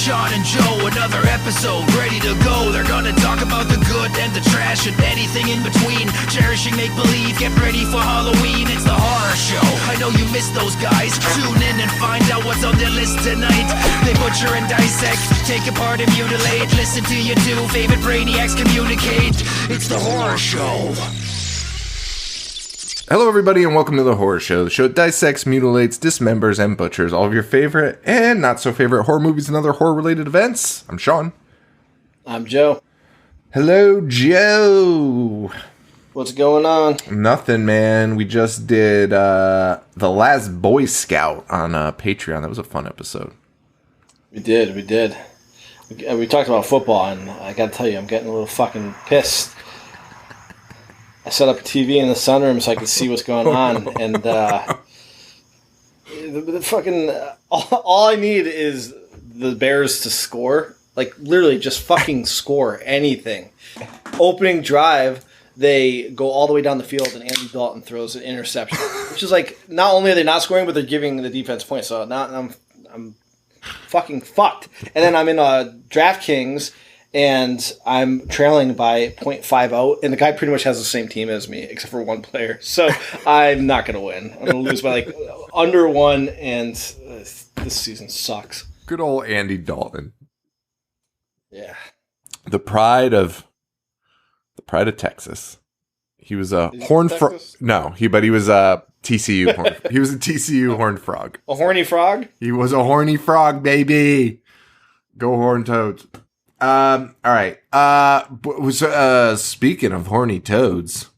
Sean and Joe, another episode ready to go. They're gonna talk about the good and the trash and anything in between. Cherishing make-believe, get ready for Halloween. It's the horror show. I know you missed those guys. Tune in and find out what's on their list tonight. They butcher and dissect, take apart and mutilate. Listen to your two favorite brainiacs communicate. It's the horror show. Hello, everybody, and welcome to The Horror Show, the show that dissects, mutilates, dismembers, and butchers all of your favorite and not-so-favorite horror movies and other horror-related events. I'm Sean. I'm Joe. Hello, Joe. What's going on? Nothing, man. We just did The Last Boy Scout on Patreon. That was a fun episode. We did. We talked about football, and I gotta tell you, I'm getting a little fucking pissed. I set up a TV in the sunroom so I could see what's going on, and the fucking all I need is the Bears to score, like literally just fucking score anything. Opening drive, they go all the way down the field, and Andy Dalton throws an interception, which is like not only are they not scoring, but they're giving the defense points. So now I'm fucking fucked. And then I'm in DraftKings. And I'm trailing by 0.50, and the guy pretty much has the same team as me, except for one player. So I'm not going to win. I'm going to lose by like under one, and this season sucks. Good old Andy Dalton. Yeah. The pride of Texas. He was a horned frog. No, he was a TCU horn. He was a TCU horned frog. A horny frog? He was a horny frog, baby. Go Horned Toads. All right. Speaking of horny toads,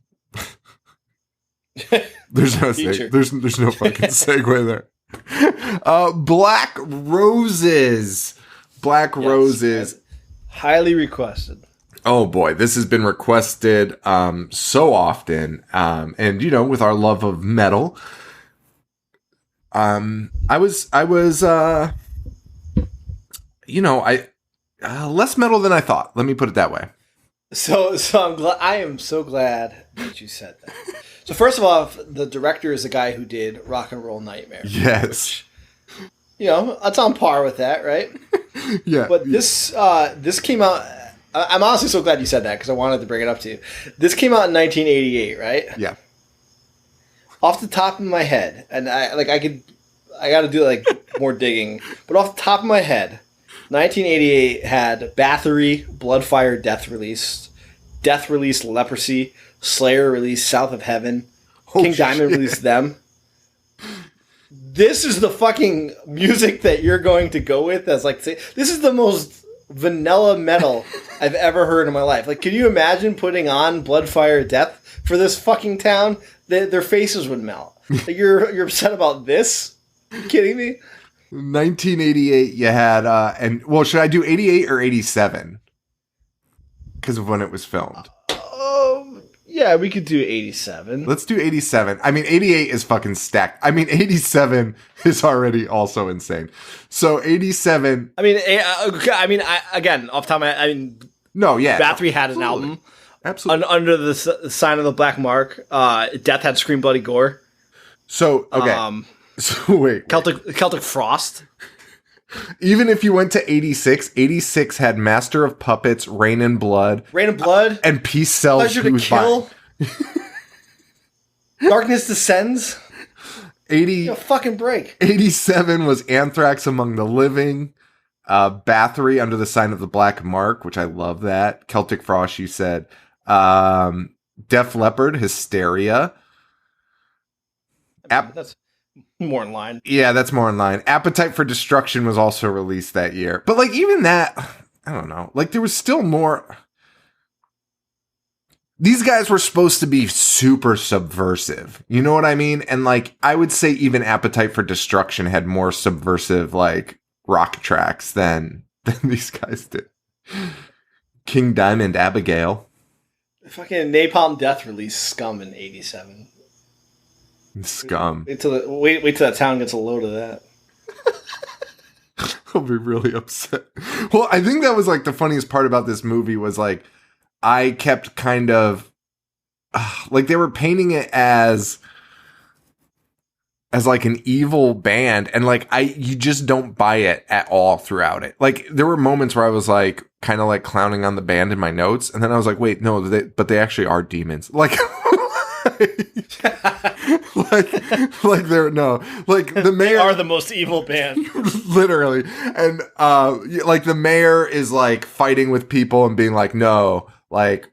there's no there's no fucking segue there. Black Roses. Roses. Highly requested. Oh boy, this has been requested so often. And you know, with our love of metal, I was less metal than I thought. Let me put it that way. So I am so glad that you said that. So first of all, the director is the guy who did Rock and Roll Nightmare. Yes. Which, that's on par with that, right? Yeah. But this came out. I'm honestly so glad you said that because I wanted to bring it up to you. This came out in 1988, right? Yeah. Off the top of my head, and I got to do like more digging, but off the top of my head. 1988 had Bathory, Bloodfire, Death released, Leprosy, Slayer released South of Heaven, King Diamond released Them. This is the fucking music that you're going to go with. This is the most vanilla metal I've ever heard in my life. Like, can you imagine putting on Bloodfire, Death for this fucking town? Their faces would melt. Like, you're upset about this? Are you kidding me? 1988, you had, should I do 88 or 87? Because of when it was filmed. Yeah, we could do 87. Let's do 87. I mean, 88 is fucking stacked. I mean, 87 is already also insane. So 87. Again, off the top of my head, no, yeah. Bathory had an album. Absolutely. Under the sign of the Black Mark. Death had Scream Bloody Gore. So, okay. So wait. Celtic Frost. Even if you went to 86 had Master of Puppets, Rain and Blood, and Peace Sells, Pleasure to Kill. Darkness Descends. Fucking break. 87 was Anthrax Among the Living, Bathory Under the Sign of the Black Mark, which I love that. Celtic Frost, you said. Def Leppard, Hysteria. That's more in line. Yeah, that's more in line. Appetite for Destruction was also released that year. But, like, even that, I don't know. Like, there was still more. These guys were supposed to be super subversive. You know what I mean? And, like, I would say even Appetite for Destruction had more subversive, like, rock tracks than these guys did. King Diamond, Abigail. Fucking Napalm Death released Scum in 87. Scum. Wait till that town gets a load of that. I'll be really upset. Well, I think that was like the funniest part about this movie was like I kept kind of like they were painting it as as like an evil band, and like you just don't buy it at all throughout it. Like there were moments where I was like kind of like clowning on the band in my notes, and then I was like, wait, no, but they actually are demons. Like like they're no, like the mayor They are the most evil band. literally. And like the mayor is like fighting with people and being like, no, like,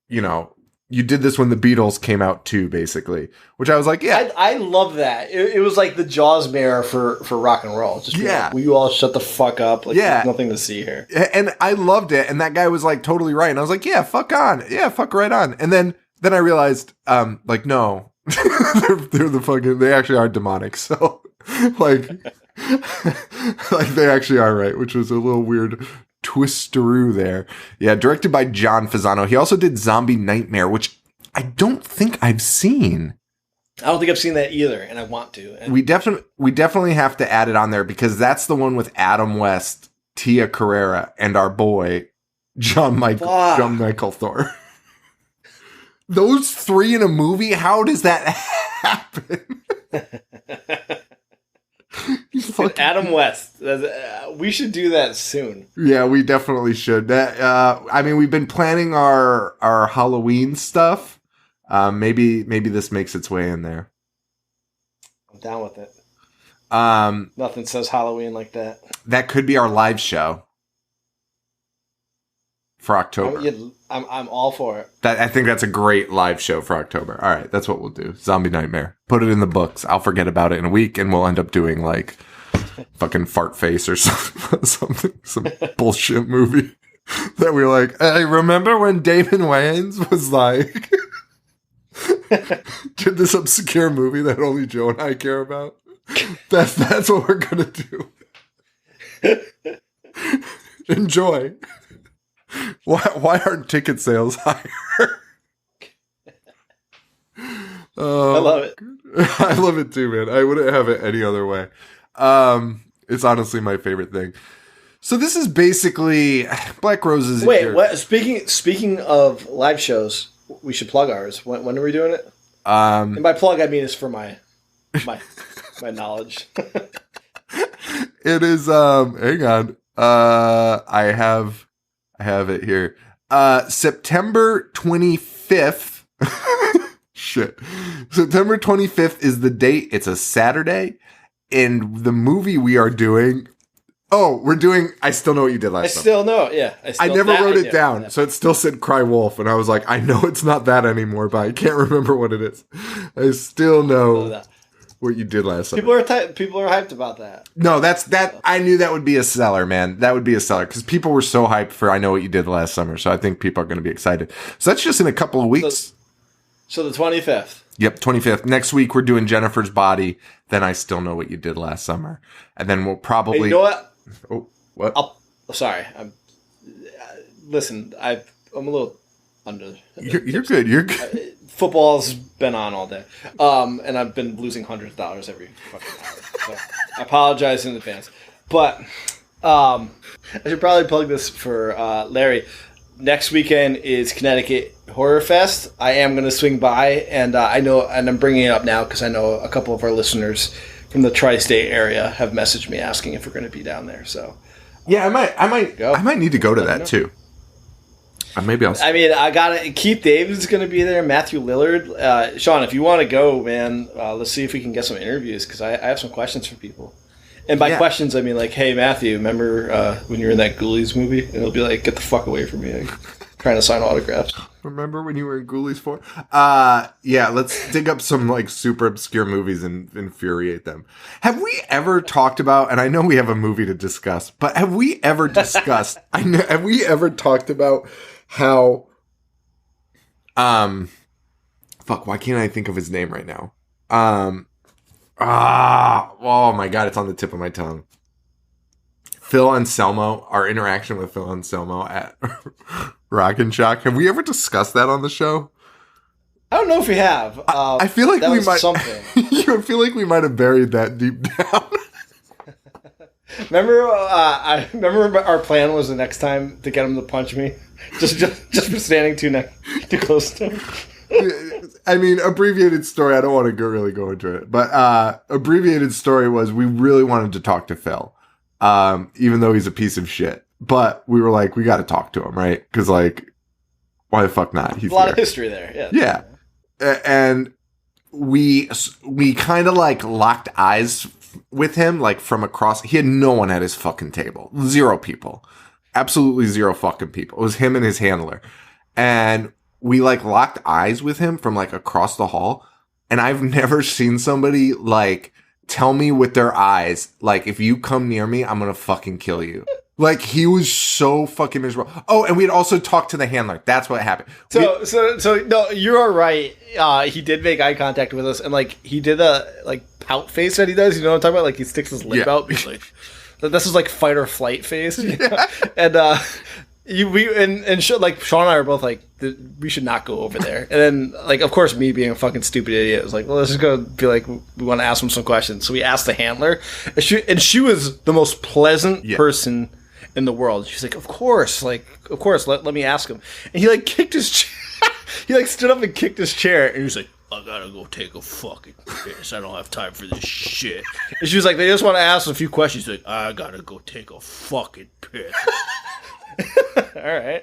you know, you did this when the Beatles came out too, basically. Which I was like, yeah. I love that. It was like the Jaws mayor for rock and roll. Just yeah. Like, will you all shut the fuck up? Like, yeah. There's nothing to see here. And I loved it. And that guy was like totally right. And I was like, yeah, fuck on. Yeah, fuck right on. And then I realized, like, no, they're the fucking, they actually are demonic. So like, like they actually are right, which was a little weird twisteroo there. Yeah, directed by John Fasano. He also did Zombie Nightmare, which I don't think I've seen. I don't think I've seen that either, and I want to. And We definitely have to add it on there because that's the one with Adam West, Tia Carrera, and our boy John Michael Thor. Those three in a movie? How does that happen? Adam West. We should do that soon. Yeah, we definitely should. I mean, we've been planning our Halloween stuff. Maybe this makes its way in there. I'm down with it. Nothing says Halloween like that. That could be our live show for October. I'm all for it. I think that's a great live show for October. All right, that's what we'll do. Zombie Nightmare. Put it in the books. I'll forget about it in a week, and we'll end up doing like fucking Fart Face or something, some bullshit movie that we're like. Hey, remember when Damon Wayans was like did this obscure movie that only Joe and I care about? That's what we're gonna do. Enjoy. Why aren't ticket sales higher? I love it. I love it too, man. I wouldn't have it any other way. It's honestly my favorite thing. So this is basically Black Roses. Wait, what? Speaking of live shows, we should plug ours. When are we doing it? And by plug, I mean it's for my knowledge. It is. Hang on. I have it here. September 25th. Shit. September 25th is the date. It's a Saturday. And the movie we are doing. Oh, we're doing I Still Know What You Did Last Summer. I still know, yeah. I never wrote it down. So it still said Cry Wolf. And I was like, I know it's not that anymore, but I can't remember what it is. I still know what you did last summer. People are hyped about that. No, that. I knew that would be a seller, man. That would be a seller because people were so hyped for I Know What You Did Last Summer. So I think people are going to be excited. So that's just in a couple of weeks. So the 25th. Yep, 25th. Next week we're doing Jennifer's Body. Then I Still Know What You Did Last Summer, and then we'll probably. Hey, you know what? Oh, what? Sorry. Listen. I'm a little under. You're good. You're good. Football's been on all day, and I've been losing hundreds of dollars every fucking hour. So I apologize in advance, but I should probably plug this for Larry. Next weekend is Connecticut Horror Fest. I am going to swing by, and I know, and I'm bringing it up now because I know a couple of our listeners from the tri-state area have messaged me asking if we're going to be down there. So yeah, I might go. I might need to go to that too. Maybe I'll. I mean, I got it. Keith David's going to be there. Matthew Lillard. Sean, if you want to go, man, let's see if we can get some interviews because I have some questions for people. And by questions, I mean like, hey, Matthew, remember when you were in that Ghoulies movie? And it'll be like, get the fuck away from me. I'm trying to sign autographs. Remember when you were in Ghoulies 4? Yeah, let's dig up some like super obscure movies and infuriate them. Have we ever talked about, and I know we have a movie to discuss, but have we ever discussed, have we ever talked about how, fuck, why can't I think of his name right now? Oh my god, it's on the tip of my tongue. Phil Anselmo, our interaction with Phil Anselmo at Rock and Shock. Have we ever discussed that on the show? I don't know if we have. I feel like we might. Something. I feel like we might have buried that deep down. Remember, I remember our plan was the next time to get him to punch me, just for standing too close to him. I mean, abbreviated story. I don't want to really go into it, but abbreviated story was we really wanted to talk to Phil, even though he's a piece of shit. But we were like, we got to talk to him, right? Because like, why the fuck not? He's a lot of history there. Yeah. And we kind of like locked eyes with him, like from across. He had no one at his fucking table. 0 people. Absolutely 0 fucking people. It was him and his handler. And we like locked eyes with him from like across the hall. And I've never seen somebody like tell me with their eyes, like, if you come near me, I'm going to fucking kill you. Like, he was so fucking miserable. Oh, and we'd also talked to the handler. That's what happened. So no, you're right. He did make eye contact with us, and like he did a like pout face that he does. You know what I'm talking about? Like he sticks his lip out. Like, this is like fight or flight face. You know? And like Sean and I were both like, we should not go over there. And then like, of course, me being a fucking stupid idiot was like, well, let's just go be like, we want to ask him some questions. So we asked the handler, and she was the most pleasant person in the world. She's like, of course, let me ask him. And he like kicked his chair. He like stood up and kicked his chair, and he was like, I gotta go take a fucking piss. I don't have time for this shit. And she was like, they just want to ask a few questions. He's like, I gotta go take a fucking piss. All right.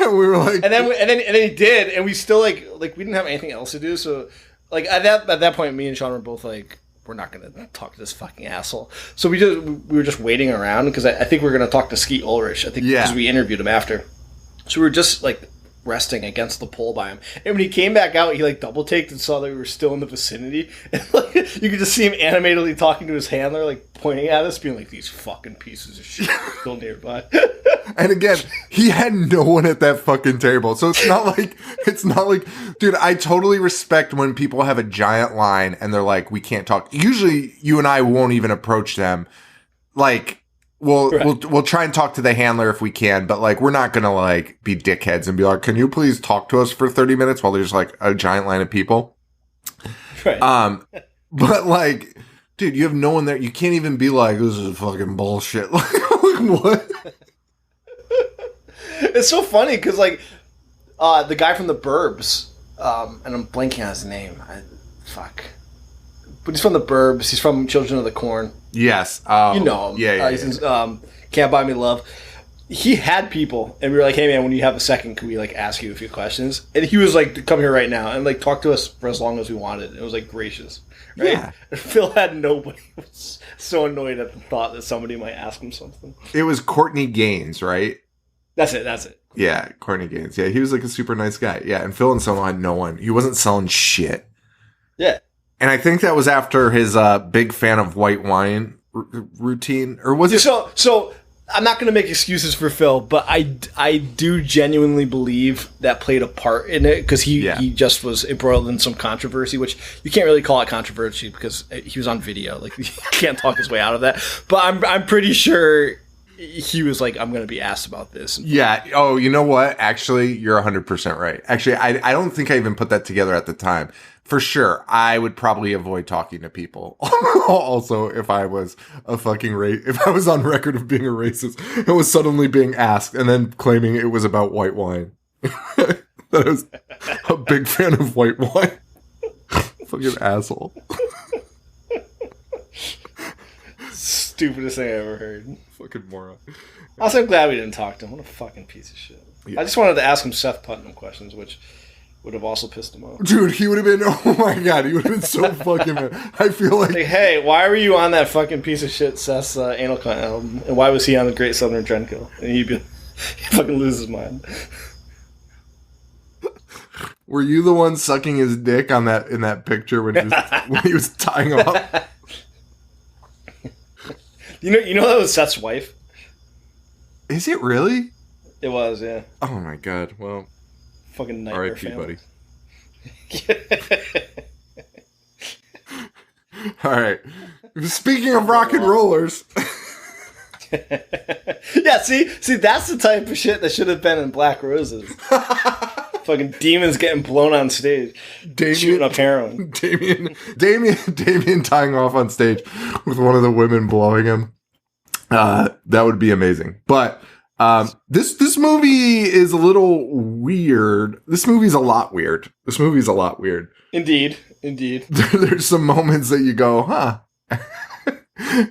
And we were like, and then he did, and we still like we didn't have anything else to do. So like at that point, me and Sean were both like, we're not going to talk to this fucking asshole. So we were just waiting around because I think we were going to talk to Skeet Ulrich. I think because we interviewed him after. So we were just like resting against the pole by him. And when he came back out, he like double taked and saw that we were still in the vicinity. And like, you could just see him animatedly talking to his handler, like pointing at us, being like, these fucking pieces of shit are still nearby. And again, he had no one at that fucking table. So it's not like, dude, I totally respect when people have a giant line and they're like, we can't talk. Usually you and I won't even approach them. Like, we'll try and talk to the handler if we can, but like, we're not going to like be dickheads and be like, can you please talk to us for 30 minutes while there's like a giant line of people? Right. But like, dude, you have no one there. You can't even be like, this is fucking bullshit. Like, what? It's so funny because, like, the guy from the Burbs, and I'm blanking on his name. But he's from the Burbs. He's from Children of the Corn. Yes. You know him. Yeah. He's in, Can't Buy Me Love. He had people, and we were like, hey, man, when you have a second, can we, like, ask you a few questions? And he was like, come here right now, and, like, talk to us for as long as we wanted. It was, like, gracious. Right? Yeah. And Phil had nobody. He was so annoyed at the thought that somebody might ask him something. It was Courtney Gaines, right? That's it. Yeah, Courtney Gaines. Yeah, he was like a super nice guy. Yeah, and Phil and someone had no one. He wasn't selling shit. Yeah. And I think that was after his big fan of white wine routine. Or was it? So I'm not going to make excuses for Phil, but I do genuinely believe that played a part in it because he just was embroiled in some controversy, which you can't really call it controversy because he was on video. Like, you can't talk his way out of that. But I'm pretty sure he was like, I'm going to be asked about this. Yeah. Oh, you know what? Actually, you're 100% right. Actually, I don't think I even put that together at the time. For sure, I would probably avoid talking to people. Also, if I was if I was on record of being a racist and was suddenly being asked and then claiming it was about white wine. That I was a big fan of white wine. Fucking asshole. Stupidest thing I ever heard. Fucking moron. Also, I'm glad we didn't talk to him. What a fucking piece of shit. Yeah. I just wanted to ask him Seth Putnam questions, which would have also pissed him off. Dude, he would have been, oh my god, he would have been so fucking mad. I feel like, hey, why were you on that fucking piece of shit Seth's Anal Cunt album? And why was he on the Great Southern Trendkill? And he'd fucking lose his mind. Were you the one sucking his dick in that picture when he was tying off? You know that was Seth's wife? Is it really? It was, yeah. Oh my god, well. Fucking nightmare family. Buddy. All right. Speaking of rock and rollers. Yeah, see, that's the type of shit that should have been in Black Roses. Fucking demons getting blown on stage, shooting up heroin. Damien tying off on stage with one of the women blowing him. That would be amazing. But This movie is a little weird. This movie's a lot weird. Indeed. There's some moments that you go, huh?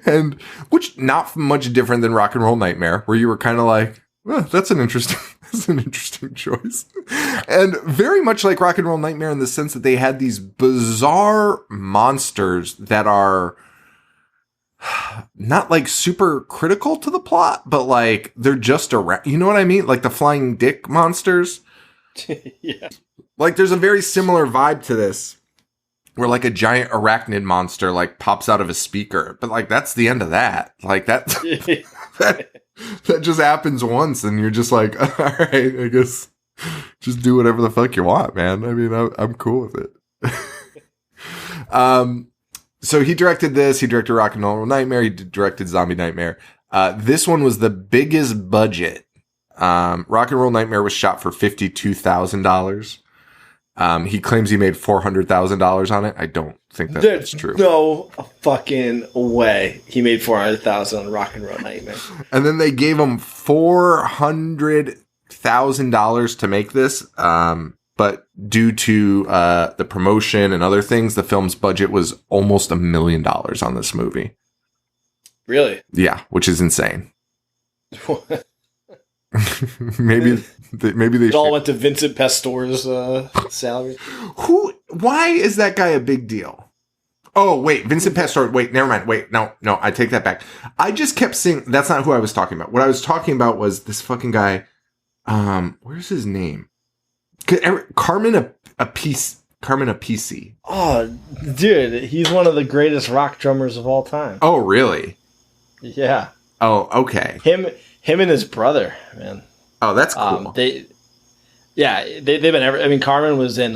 And which not much different than Rock and Roll Nightmare, where you were kind of like, well, that's an interesting choice. And very much like Rock and Roll Nightmare in the sense that they had these bizarre monsters that are not like super critical to the plot, but like they're just around. You know what I mean? Like the flying dick monsters. Yeah. Like there's a very similar vibe to this. Where like a giant arachnid monster like pops out of a speaker, but like that's the end of that. Like that that just happens once, and you're just like, all right, I guess just do whatever the fuck you want, man. I mean, I'm cool with it. So he directed this. He directed Rock and Roll Nightmare. He directed Zombie Nightmare. This one was the biggest budget. Rock and Roll Nightmare was shot for $52,000. He claims he made $400,000 on it. I don't think that's true. No fucking way. He made $400,000 on Rock and Roll Nightmare. And then they gave him $400,000 to make this. But due to the promotion and other things, the film's budget was almost $1 million on this movie. Really? Yeah, which is insane. maybe they it all went to Vincent Pastor's salary. Why is that guy a big deal? Oh wait, Vincent Pastor. Wait, never mind. Wait, no, I take that back. I just kept seeing. That's not who I was talking about. What I was talking about was this fucking guy. Where's his name? Carmen Appice. Oh, dude, he's one of the greatest rock drummers of all time. Oh, really? Yeah. Oh, okay. Him and his brother, man. Oh, that's cool. They've been I mean, Carmen was in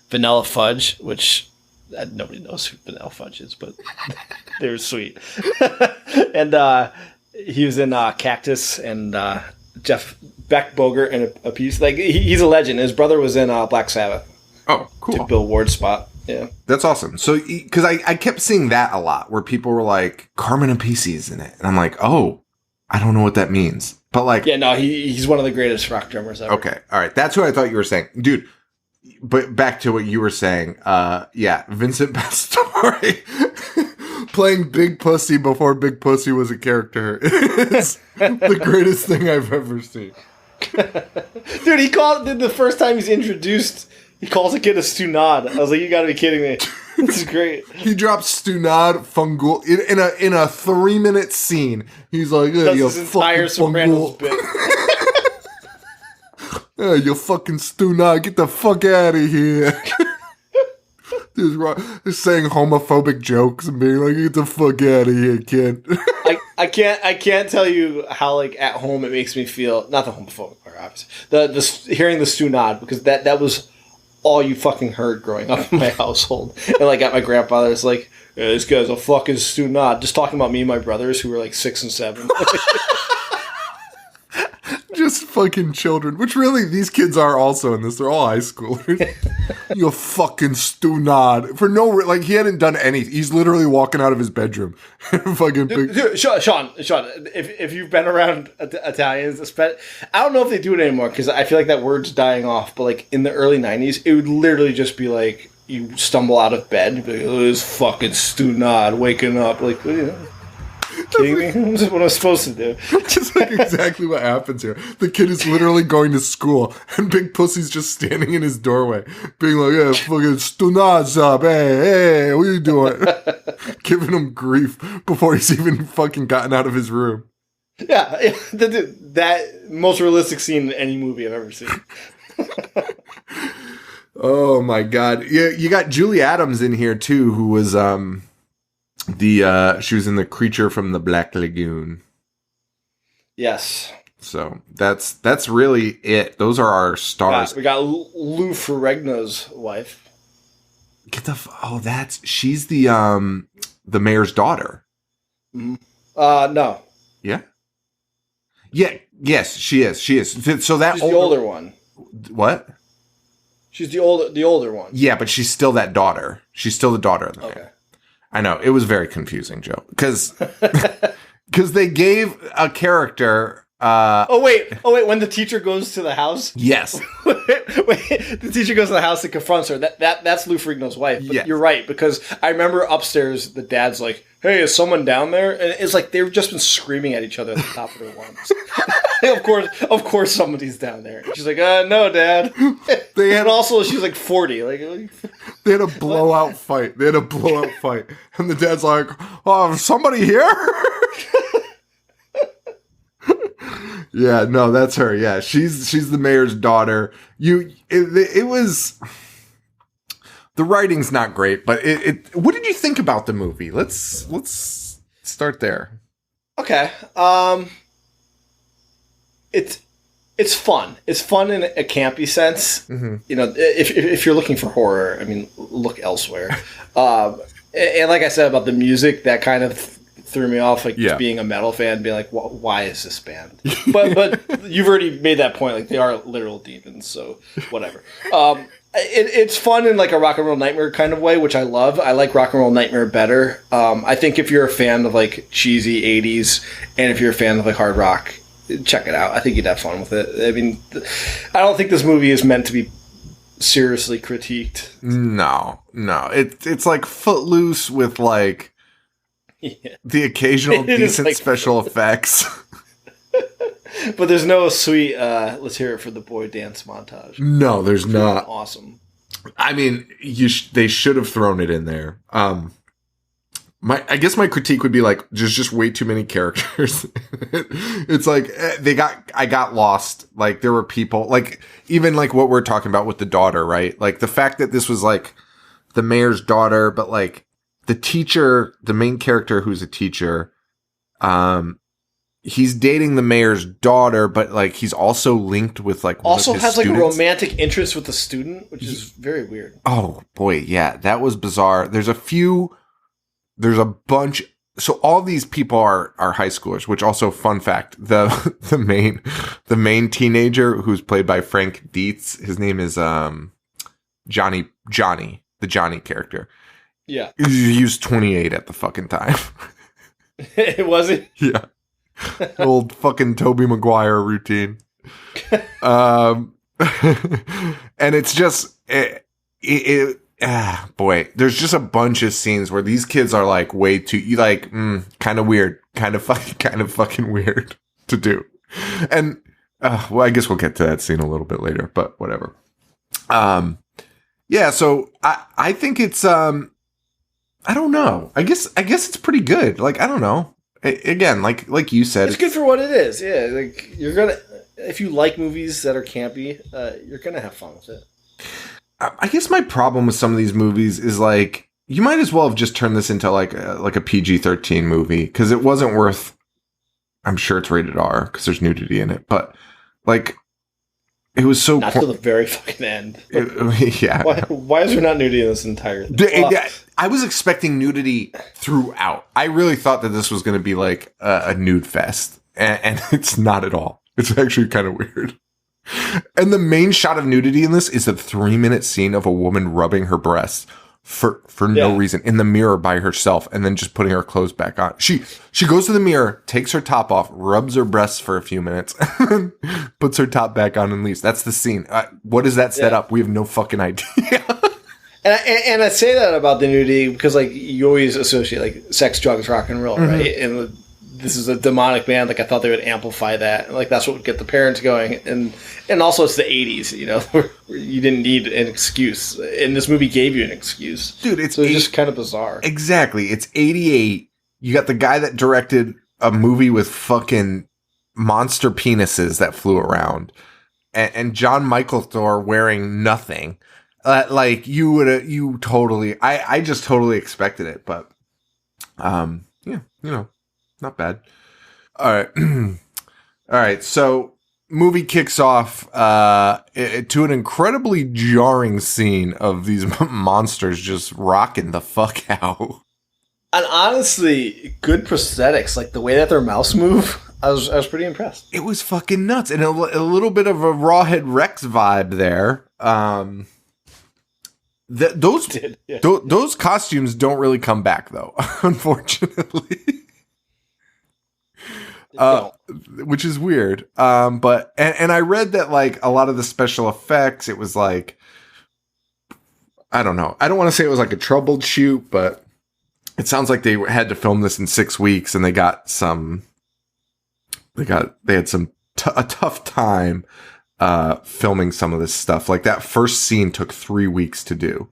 Vanilla Fudge, which nobody knows who Vanilla Fudge is, but they were sweet. And he was in Cactus and Jeff Beck Bogert and a piece. Like he's a legend. His brother was in Black Sabbath. Oh, cool. Took Bill Ward's spot. Yeah, that's awesome. So, because I kept seeing that a lot, where people were like, Carmen Appice is in it, and I'm like, oh. I don't know what that means, but like, yeah, no, he's one of the greatest rock drummers ever. Okay, all right, that's what I thought you were saying, dude. But back to what you were saying, yeah, Vincent Pastore playing Big Pussy before Big Pussy was a character is the greatest thing I've ever seen. Dude, he called the first time he's introduced. He calls a kid a stunad. I was like, you gotta be kidding me. This is great. He drops stunad fungul in a 3-minute scene. He's like, yeah, you fucking fungul. Yeah, you fucking stunad, get the fuck out of here. Just saying homophobic jokes and being like, get the fuck out of here, kid. I can't tell you how like at home it makes me feel. Not the homophobic part, obviously. The hearing the stunad, because that was all you fucking heard growing up in my household. And like at my grandfather's like, yeah, this guy's a fucking stunad. Just talking about me and my brothers who were like 6 and 7. Just fucking children, which really these kids are also in this. They're all high schoolers. You fucking stunad. For no, like he hadn't done anything. He's literally walking out of his bedroom. Fucking big. Dude, Sean, if you've been around Italians, I don't know if they do it anymore because I feel like that word's dying off. But like in the early 90s, it would literally just be like you stumble out of bed and be like, oh, this fucking stunad waking up. Like, what do you know? Kidding me? This is what I'm supposed to do. Just like exactly what happens here. The kid is literally going to school, and Big Pussy's just standing in his doorway, being like, "Yeah, fucking stunad's up. Hey, what are you doing?" Giving him grief before he's even fucking gotten out of his room. Yeah, that most realistic scene in any movie I've ever seen. Oh my god! Yeah, you got Julie Adams in here too, who was she was in The Creature from the Black Lagoon. Yes. So that's really it. Those are our stars. We got Lou Ferrigno's wife. She's the mayor's daughter. No. Yeah. Yeah. Yes, she is. So that she's the older one. What? She's the older one. Yeah, but she's still that daughter. She's still the daughter of the mayor. I know, it was very confusing, Joe, because they gave a character Oh wait! When the teacher goes to the house, Yes. wait, the teacher goes to the house and confronts her. That's Lou Ferrigno's wife. But Yes. You're right, because I remember upstairs the dad's like, "Hey, is someone down there?" And it's like they've just been screaming at each other at the top of their lungs. of course, somebody's down there. And she's like, "No, Dad." They had And also, she's like 40. Like, They had a blowout fight. And the dad's like, "Oh, somebody here?" Yeah, no, that's her. Yeah, she's the mayor's daughter. It was, the writing's not great, but it. What did you think about the movie? Let's start there. okay, it's fun. It's fun in a campy sense. Mm-hmm. You know, if you're looking for horror, I mean, look elsewhere. And like I said about the music, that kind of threw me off. Like, Yeah. being a metal fan, being like, why is this band? But you've already made that point. Like, they are literal demons, so whatever. It's fun in like a Rock and Roll Nightmare kind of way, which I love. I like Rock and Roll Nightmare better. I think if you're a fan of like cheesy 80s, and if you're a fan of like hard rock, check it out. I think you'd have fun with it. I mean, I don't think this movie is meant to be seriously critiqued. No. It's like Footloose with like the occasional It is decent like special effects. But there's no sweet, let's hear it for the boy dance montage. No, there's not. Awesome. I mean, they should have thrown it in there. I guess my critique would be like, there's just way too many characters. It's like I got lost. Like, there were people, like, even like what we're talking about with the daughter, right? Like, the fact that this was like the mayor's daughter, but like the teacher, the main character who's a teacher, he's dating the mayor's daughter, but like he's also linked with like Also has like a students. romantic interest with the student, which is very weird. Oh boy, yeah, that was bizarre. There's a bunch. So all these people are high schoolers, which also, fun fact, the main teenager, who's played by Frank Dietz, his name is Johnny, the Johnny character. Yeah. He was 28 at the fucking time. It wasn't. Yeah. Old fucking Tobey Maguire routine. And it's just boy, there's just a bunch of scenes where these kids are like way too kind of weird, kind of fucking weird to do. And well, I guess we'll get to that scene a little bit later, but whatever. Yeah, so I think it's I don't know. I guess it's pretty good. Like, I don't know. Again, like you said, It's good for what it is. Yeah, like, you're gonna, if you like movies that are campy, you're gonna have fun with it. I guess my problem with some of these movies is like, you might as well have just turned this into like a PG-13 movie, because it wasn't worth. I'm sure it's rated R because there's nudity in it, but like, it was so Not till the very fucking end. yeah. Why is there not nudity in this entire thing? I was expecting nudity throughout. I really thought that this was going to be like a nude fest, and it's not at all. It's actually kind of weird. And the main shot of nudity in this is a 3-minute scene of a woman rubbing her breasts for no reason in the mirror by herself, and then just putting her clothes back on. She goes to the mirror, takes her top off, rubs her breasts for a few minutes, puts her top back on, and leaves. That's the scene. What does that set up? We have no fucking idea. And I say that about the nudity because, like, you always associate like sex, drugs, rock and roll, right? And this is a demonic band. Like, I thought they would amplify that. Like, that's what would get the parents going. And also, it's the 80s, you know, where you didn't need an excuse. And this movie gave you an excuse. Dude, it's just kind of bizarre. Exactly. It's 88. You got the guy that directed a movie with fucking monster penises that flew around. And John Michael Thor wearing nothing. Like, I just totally expected it. But, yeah, you know. Not bad. All right. All right. So, movie kicks off to an incredibly jarring scene of these monsters just rocking the fuck out. And honestly, good prosthetics. Like, the way that their mouths move, I was pretty impressed. It was fucking nuts. And a little bit of a Rawhead Rex vibe there. Those costumes don't really come back, though, unfortunately. which is weird. But I read that like a lot of the special effects, it was like, I don't know. I don't want to say it was like a troubled shoot, but it sounds like they had to film this in 6 weeks, and they had some a tough time filming some of this stuff. Like that first scene took 3 weeks to do.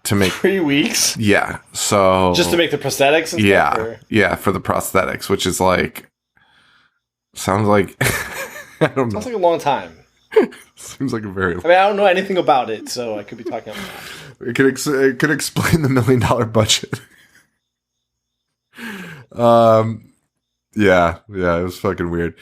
To make 3 weeks? Yeah. So just to make the prosthetics and stuff? Or? Yeah, for the prosthetics, which is like sounds like I don't know. Sounds like a long time. Seems like a very I mean, I don't know anything about it, so I could be talking about that. It could explain the $1 million budget. Yeah, it was fucking weird.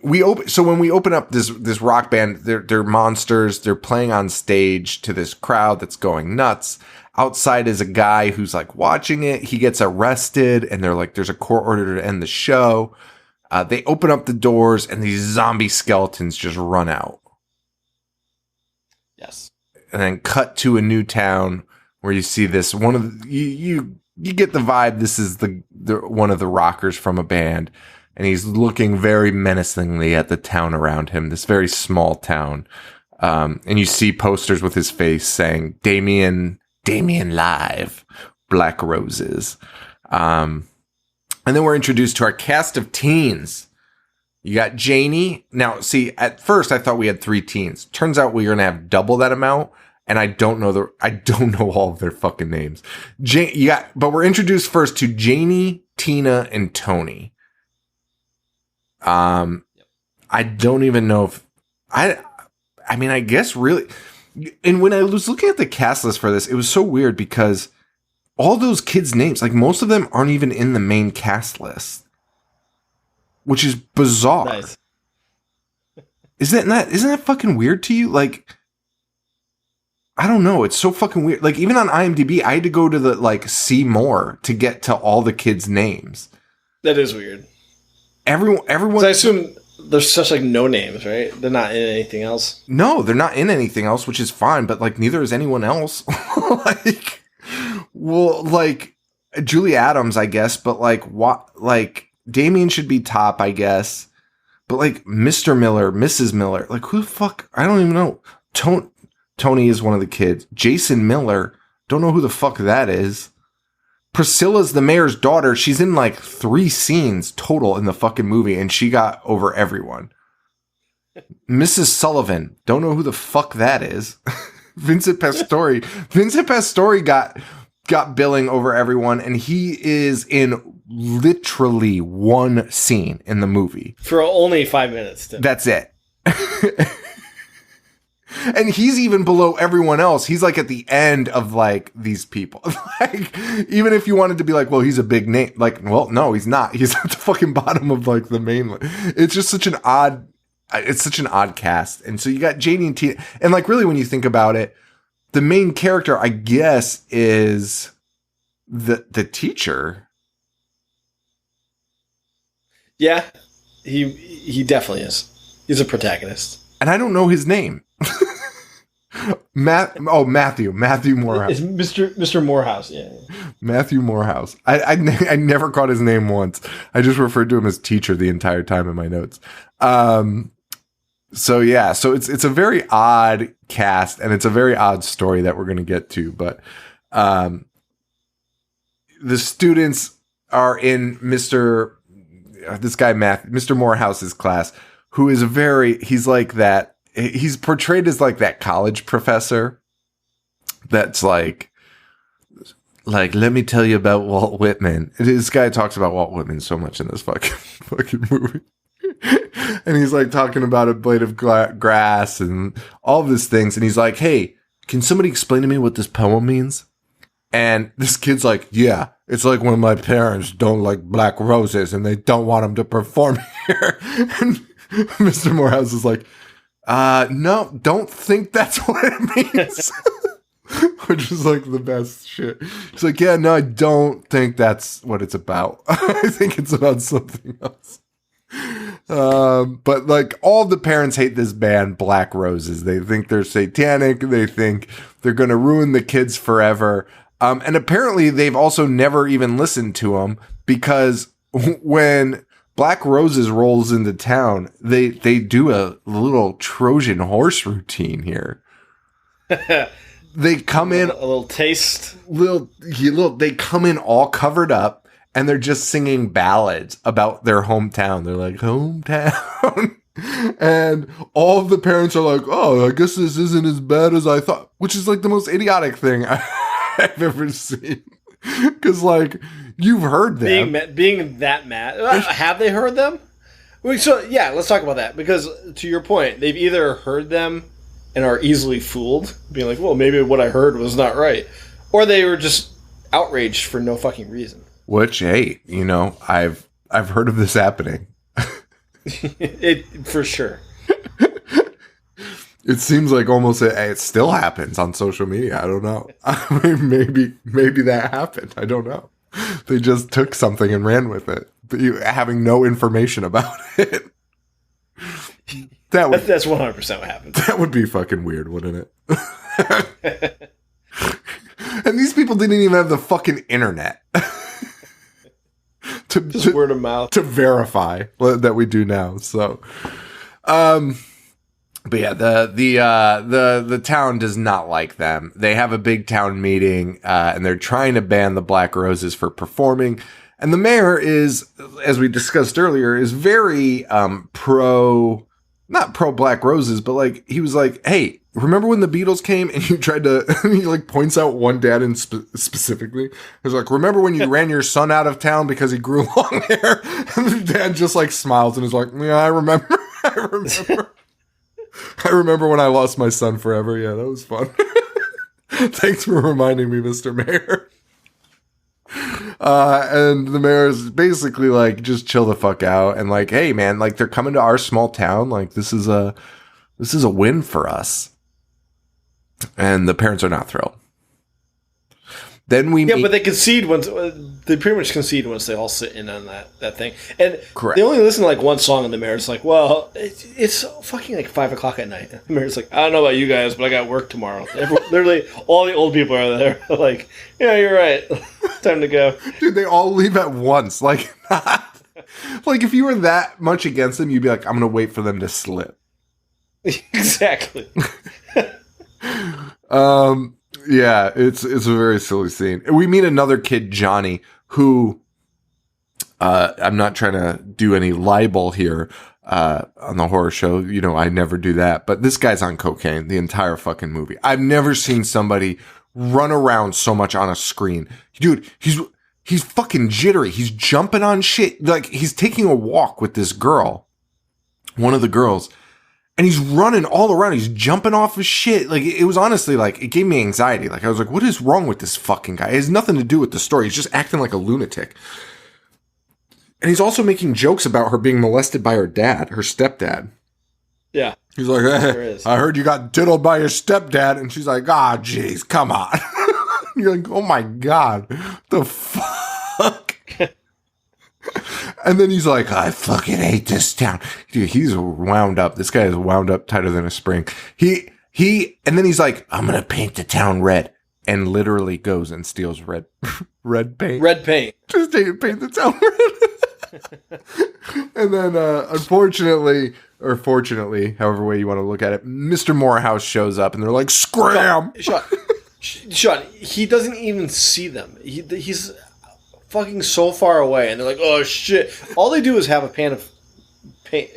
We open, so when we open up this rock band, they're monsters. They're playing on stage to this crowd that's going nuts. Outside is a guy who's like watching it. He gets arrested, and they're like, there's a court order to end the show. They open up the doors, and these zombie skeletons just run out. Yes. And then cut to a new town where you see this one of the, you get the vibe. This is the one of the rockers from a band. And he's looking very menacingly at the town around him, this very small town. And you see posters with his face saying, Damien Live, Black Roses. And then we're introduced to our cast of teens. You got Janie. Now, see, at first I thought we had 3 teens. Turns out we're going to have double that amount. And I don't know all of their fucking names. But we're introduced first to Janie, Tina, and Tony. I don't even know if I mean, I guess really. And when I was looking at the cast list for this, it was so weird because all those kids' names, like most of them aren't even in the main cast list, which is bizarre. Nice. Isn't that fucking weird to you? Like, I don't know. It's so fucking weird. Like, even on IMDb, I had to go to the like see more to get to all the kids' names. That is weird. Everyone. I assume there's such like no names, right? They're not in anything else. No, they're not in anything else, which is fine. But like, neither is anyone else. like Julie Adams, I guess. But like, what? Like Damien should be top, I guess. But like Mr. Miller, Mrs. Miller, like who the fuck? I don't even know. Tony is one of the kids. Jason Miller, don't know who the fuck that is. Priscilla's the mayor's daughter. She's in like 3 scenes total in the fucking movie, and she got over everyone. Mrs. Sullivan, don't know who the fuck that is. Vincent Pastore got billing over everyone, and he is in literally 1 scene in the movie. For only 5 minutes. That's it. And he's even below everyone else. He's like at the end of like these people. Like, even if you wanted to be like, well, he's a big name. Like, well, no, he's not. He's at the fucking bottom of like the main one. It's just such an odd cast. And so you got Janie and Tina. And like, really, when you think about it, the main character, I guess, is the teacher. Yeah, he definitely is. He's a protagonist. And I don't know his name. Matthew Morehouse. It's Mr. Morehouse, yeah. Matthew Morehouse. I never caught his name once. I just referred to him as teacher the entire time in my notes. So it's a very odd cast, and it's a very odd story that we're going to get to. But the students are in Mr. Morehouse's class, who is he's like that. He's portrayed as like that college professor that's like, let me tell you about Walt Whitman. This guy talks about Walt Whitman so much in this fucking movie. And he's like talking about a blade of grass and all of these things. And he's like, hey, can somebody explain to me what this poem means? And this kid's like, yeah, it's like when my parents don't like black roses and they don't want them to perform here. And Mr. Morehouse is like, no, don't think that's what it means. Which is like the best shit. He's like, yeah, no, I don't think that's what it's about. I think it's about something else. But like all the parents hate this band, Black Roses. They think they're satanic. They think they're going to ruin the kids forever. And apparently they've also never even listened to him because when Black Roses rolls into town, they do a little Trojan horse routine here. They come in a little taste. They come in all covered up and they're just singing ballads about their hometown. They're like, hometown. And all of the parents are like, oh, I guess this isn't as bad as I thought, which is like the most idiotic thing I've ever seen. Because, like, you've heard them. Being that mad. Have they heard them? So, yeah, let's talk about that. Because, to your point, they've either heard them and are easily fooled, being like, well, maybe what I heard was not right. Or they were just outraged for no fucking reason. Which, hey, you know, I've heard of this happening. For sure. It seems like almost it still happens on social media. I don't know. I mean, maybe that happened. I don't know. They just took something and ran with it, having no information about it. That's 100% what happened. That would be fucking weird, wouldn't it? And these people didn't even have the fucking internet. Just word of mouth to verify that we do now. So, but yeah, the town does not like them. They have a big town meeting, and they're trying to ban the Black Roses for performing. And the mayor is, as we discussed earlier, is very not pro Black Roses, but like he was like, hey, remember when the Beatles came and you tried to, he like points out one dad in specifically. He's like, remember when you ran your son out of town because he grew long hair? And the dad just like smiles and is like, yeah, I remember. I remember when I lost my son forever. Yeah, that was fun. Thanks for reminding me, Mr. Mayor. And the mayor is basically like, just chill the fuck out. And like, hey man, like they're coming to our small town. Like this is a win for us. And the parents are not thrilled. Then we but they concede once. They pretty much concede once they all sit in on that thing. And correct. They only listen to like one song, and the mayor's like, "Well, it's fucking like 5 o'clock at night." And the mayor's like, "I don't know about you guys, but I got work tomorrow." Literally, all the old people are there. Like, yeah, you're right. Time to go, dude. They all leave at once. Like, like if you were that much against them, you'd be like, "I'm gonna wait for them to slip." Exactly. Yeah, it's a very silly scene. We meet another kid, Johnny, who I'm not trying to do any libel here on the horror show. You know, I never do that. But this guy's on cocaine the entire fucking movie. I've never seen somebody run around so much on a screen. Dude, he's fucking jittery. He's jumping on shit. Like, he's taking a walk with this girl, one of the girls. And he's running all around. He's jumping off of shit. Like, it was honestly like, it gave me anxiety. Like, I was like, what is wrong with this fucking guy? It has nothing to do with the story. He's just acting like a lunatic. And he's also making jokes about her being molested by her dad, her stepdad. Yeah. He's like, hey, I heard you got diddled by your stepdad. And she's like, ah, jeez, come on. You're like, oh my God. The fuck? And then he's like, I fucking hate this town. Dude, he's wound up. This guy is wound up tighter than a spring. And then he's like, I'm going to paint the town red. And literally goes and steals red paint. Red paint. Just paint the town red. And then, unfortunately, or fortunately, however way you want to look at it, Mr. Morehouse shows up and they're like, scram! Sean, he doesn't even see them. He's fucking so far away, and they're like, "Oh shit!" All they do is have a can of paint.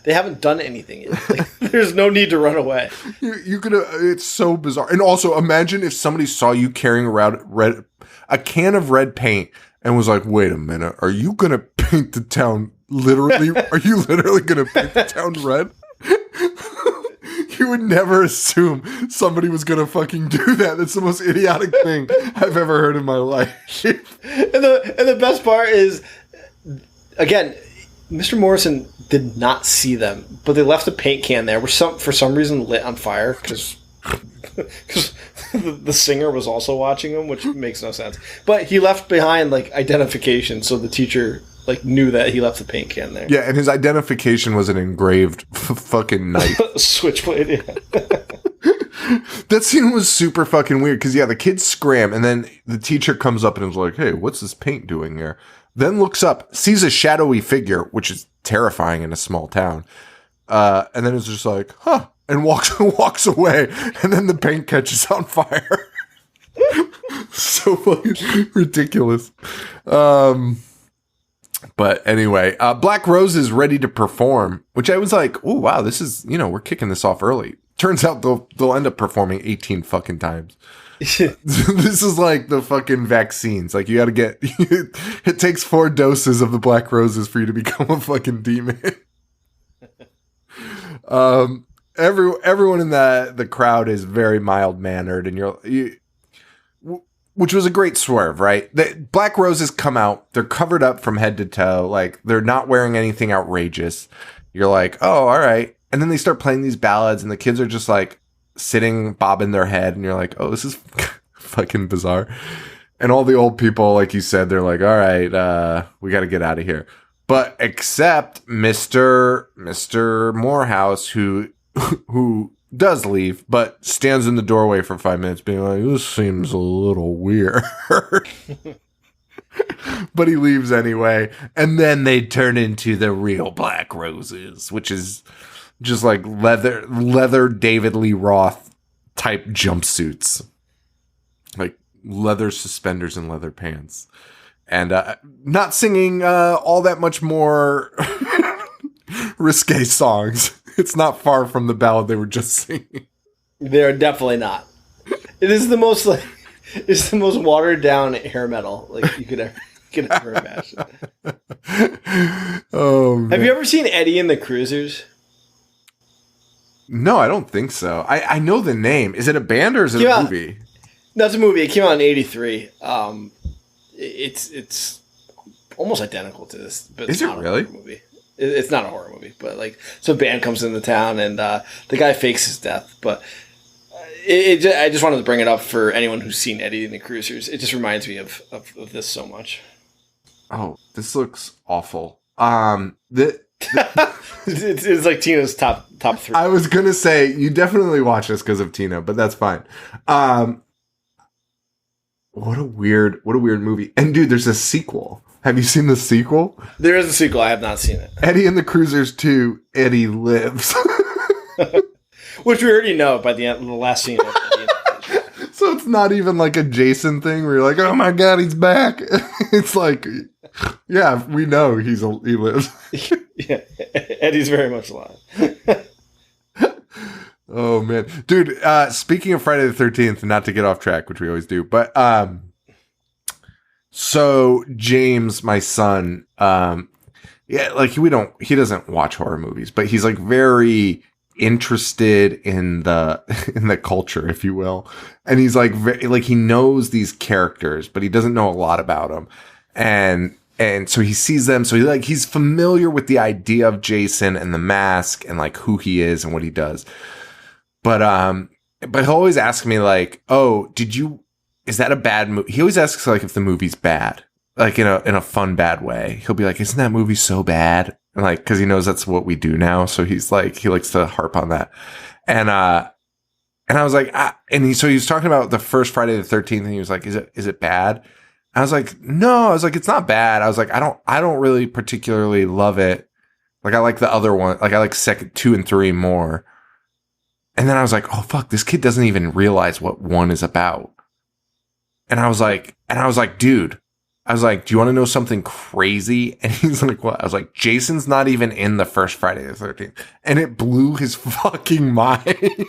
They haven't done anything yet. Like, there's no need to run away. You could. It's so bizarre. And also, imagine if somebody saw you carrying around a can of red paint and was like, "Wait a minute, are you gonna paint the town literally? Are you literally gonna paint the town red?" You would never assume somebody was going to fucking do that. That's the most idiotic thing I've ever heard in my life. And the best part is, again, Mr. Morrison did not see them, but they left a paint can there, which for some reason lit on fire because the singer was also watching him, which makes no sense. But he left behind like identification, so the teacher like knew that he left the paint can there. Yeah, and his identification was an engraved fucking knife. Switchblade, yeah. That scene was super fucking weird because, yeah, the kids scram and then the teacher comes up and is like, hey, what's this paint doing here? Then looks up, sees a shadowy figure, which is terrifying in a small town. And then is just like, huh, and walks away. And then the paint catches on fire. So fucking ridiculous. But anyway, Black Rose is ready to perform, which I was like, oh, wow, this is, we're kicking this off early. Turns out they'll end up performing 18 fucking times. This is like the fucking vaccines. Like, you got to get, it takes 4 doses of the Black Roses for you to become a fucking demon. Everyone in the crowd is very mild mannered, and which was a great swerve, right? The Black Roses come out, they're covered up from head to toe, like they're not wearing anything outrageous. You're like, oh, all right. And then they start playing these ballads, and the kids are just like sitting, bobbing their head, and you're like, oh, this is fucking bizarre. And all the old people, like you said, they're like, all right, we got to get out of here. But except Mr. Morehouse, who does leave, but stands in the doorway for 5 minutes being like, this seems a little weird. But he leaves anyway. And then they turn into the real Black Roses, which is just like leather David Lee Roth type jumpsuits. Like leather suspenders and leather pants. And not singing all that much more risque songs. It's not far from the ballad they were just singing. They're definitely not. It is the most it's the most watered down hair metal like you could ever imagine. Oh, man. Have you ever seen Eddie and the Cruisers? No, I don't think so. I know the name. Is it a band or is it a movie? No, it's a movie. It came out in '83. It's almost identical to this, but is it really? Movie. It's not a horror movie, but like, so a band comes into town and the guy fakes his death. But I just wanted to bring it up for anyone who's seen Eddie and the Cruisers. It just reminds me of this so much. Oh, this looks awful. It's like Tina's top 3. I was gonna say you definitely watch this because of Tina, but that's fine. What a weird movie. And dude, there's a sequel. Have you seen the sequel? There is a sequel. I have not seen it. Eddie and the Cruisers 2, Eddie Lives. Which we already know by the end of the last scene. So it's not even like a Jason thing where you're like, oh my God, he's back. It's like, yeah, we know he lives. Yeah, Eddie's very much alive. Oh man. Dude, speaking of Friday the 13th, not to get off track, which we always do, but so James, my son, yeah, like he doesn't watch horror movies, but he's like very interested in the culture, if you will. And he's like he knows these characters, but he doesn't know a lot about them. And so he sees them. So he's familiar with the idea of Jason and the mask and like who he is and what he does. But he'll always ask me like, oh, is that a bad movie? He always asks like if the movie's bad, like in a fun, bad way. He'll be like, isn't that movie so bad? And like, cause he knows that's what we do now. So he's like, he likes to harp on that. And I was like, so he was talking about the first Friday the 13th and he was like, is it bad? I was like, no, I was like, it's not bad. I was like, I don't really particularly love it. Like I like the other one. Like I like 2 and 3 more. And then I was like, oh fuck, this kid doesn't even realize what 1 is about. And I was like, dude, I was like, do you want to know something crazy? And he's like, what? I was like, Jason's not even in the first Friday the 13th. And it blew his fucking mind.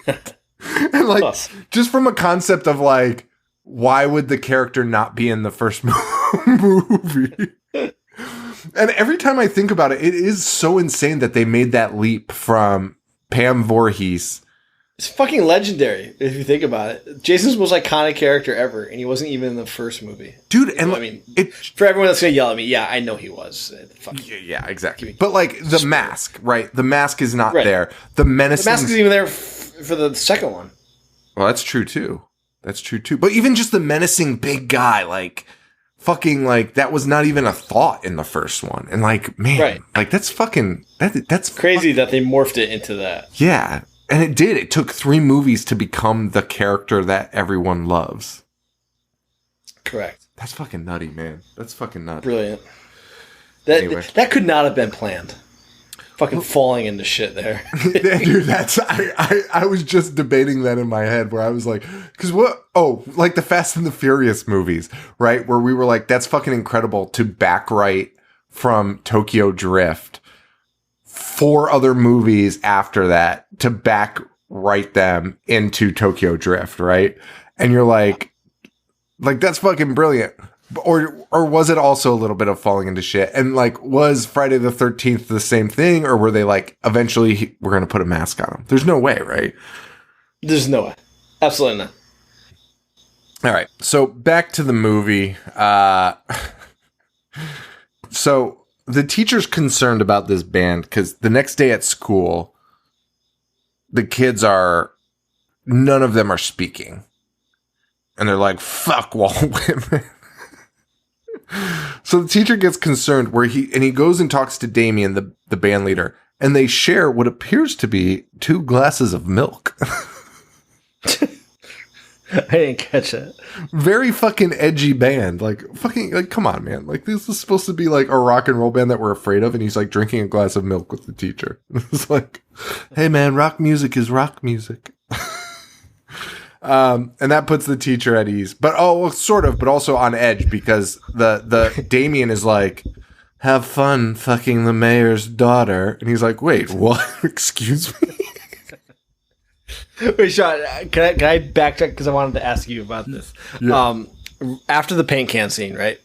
And like, just from a concept of like, why would the character not be in the first movie? And every time I think about it, it is so insane that they made that leap from Pam Voorhees. It's fucking legendary if you think about it. Jason's the most iconic character ever, and he wasn't even in the first movie. Dude, and I mean, for everyone that's going to yell at me, yeah, I know he was. Yeah, exactly. But like the mask, right? The mask is not there. The menacing... The mask isn't even there for the second one. Well, that's true too. But even just the menacing big guy, like fucking like that was not even a thought in the first one. And like, man, like that's fucking that's crazy that they morphed it into that. Yeah. And it did. It took 3 movies to become the character that everyone loves. Correct. That's fucking nutty, man. That's fucking nutty. Brilliant. Anyway. That could not have been planned. Fucking falling into shit there. Dude, I was just debating that in my head where I was like, because like the Fast and the Furious movies, right? Where we were like, that's fucking incredible to backwrite from Tokyo Drift 4 other movies after that to backwrite them into Tokyo Drift, right? And you're like that's fucking brilliant. Or was it also a little bit of falling into shit? And like, was Friday the 13th the same thing? Or were they like, eventually we're going to put a mask on him? There's no way, right? There's no way. Absolutely not. All right. So back to the movie. So the teacher's concerned about this band because the next day at school, the kids none of them are speaking. And they're like, fuck Walt Whitman. So the teacher gets concerned he goes and talks to Damien, the band leader, and they share what appears to be 2 glasses of milk. I didn't catch that. Very fucking edgy band. Like, come on, man. Like, this is supposed to be like a rock and roll band that we're afraid of, and he's like drinking a glass of milk with the teacher. It's like, hey man, rock music is rock music. And that puts the teacher at ease, but sort of, but also on edge because the Damien is like, have fun fucking the mayor's daughter. And he's like, wait, what? Excuse me? Wait, Sean, can I backtrack? Because I wanted to ask you about this. Yeah. After the paint can scene, right?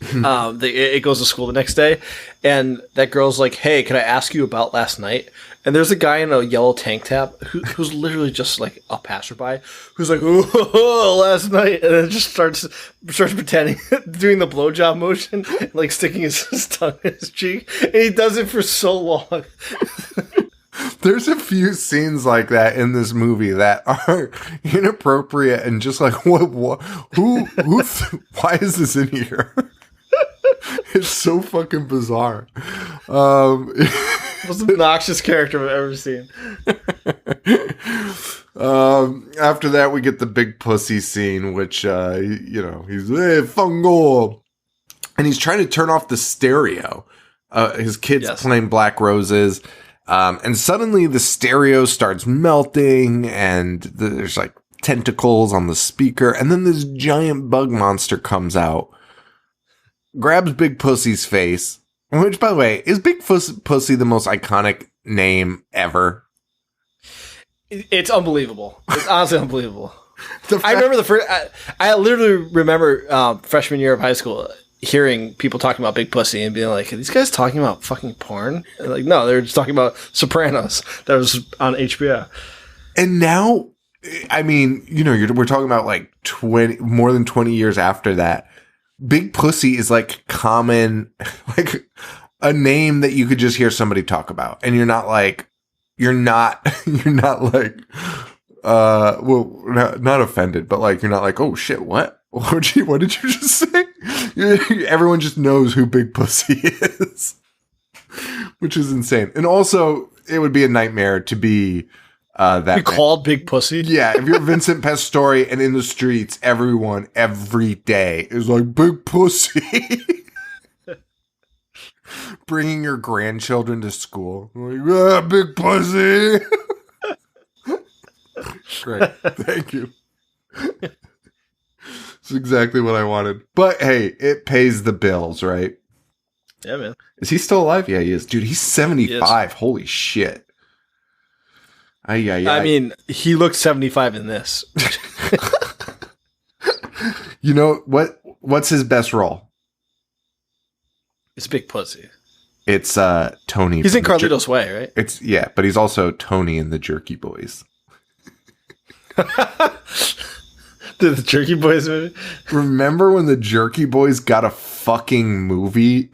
It goes to school the next day, and that girl's like, hey, can I ask you about last night? And there's a guy in a yellow tank top who's literally just like a passerby who's like, oh, last night, and then just starts pretending, doing the blowjob motion, like sticking his tongue in his cheek, and he does it for so long. There's a few scenes like that in this movie that are inappropriate and just like, who why is this in here? It's so fucking bizarre. Most obnoxious character I've ever seen. After that, we get the big pussy scene, which, he's, hey, fungo. And he's trying to turn off the stereo. His kid's playing Black Roses. And suddenly the stereo starts melting and there's like tentacles on the speaker. And then this giant bug monster comes out, grabs Big Pussy's face, which, by the way, is Big Pussy the most iconic name ever? It's unbelievable. It's honestly unbelievable. I remember the first. I literally remember freshman year of high school hearing people talking about Big Pussy and being like, "Are these guys talking about fucking porn?" And like, no, they're just talking about Sopranos that was on HBO. And now, I mean, we're talking about like more than 20 years after that. Big Pussy is like common, like a name that you could just hear somebody talk about, and you're not like, not offended, but like you're not like, oh shit, what did you just say? Everyone just knows who Big Pussy is, which is insane. And also, it would be a nightmare to be that you called Big Pussy. Yeah, if you're Vincent Pastore and in the streets, everyone every day is like, Big Pussy. Bringing your grandchildren to school, like, Big Pussy. Great, thank you. It's exactly what I wanted. But hey, it pays the bills, right? Yeah, man. Is he still alive? Yeah, he is. Dude, he's 75. Holy shit. I mean, he looked 75 in this. You know what's his best role? It's Big Pussy. It's Tony. He's in Carlito's Way, right? But he's also Tony in the Jerky Boys. The Jerky Boys movie? Remember when the Jerky Boys got a fucking movie?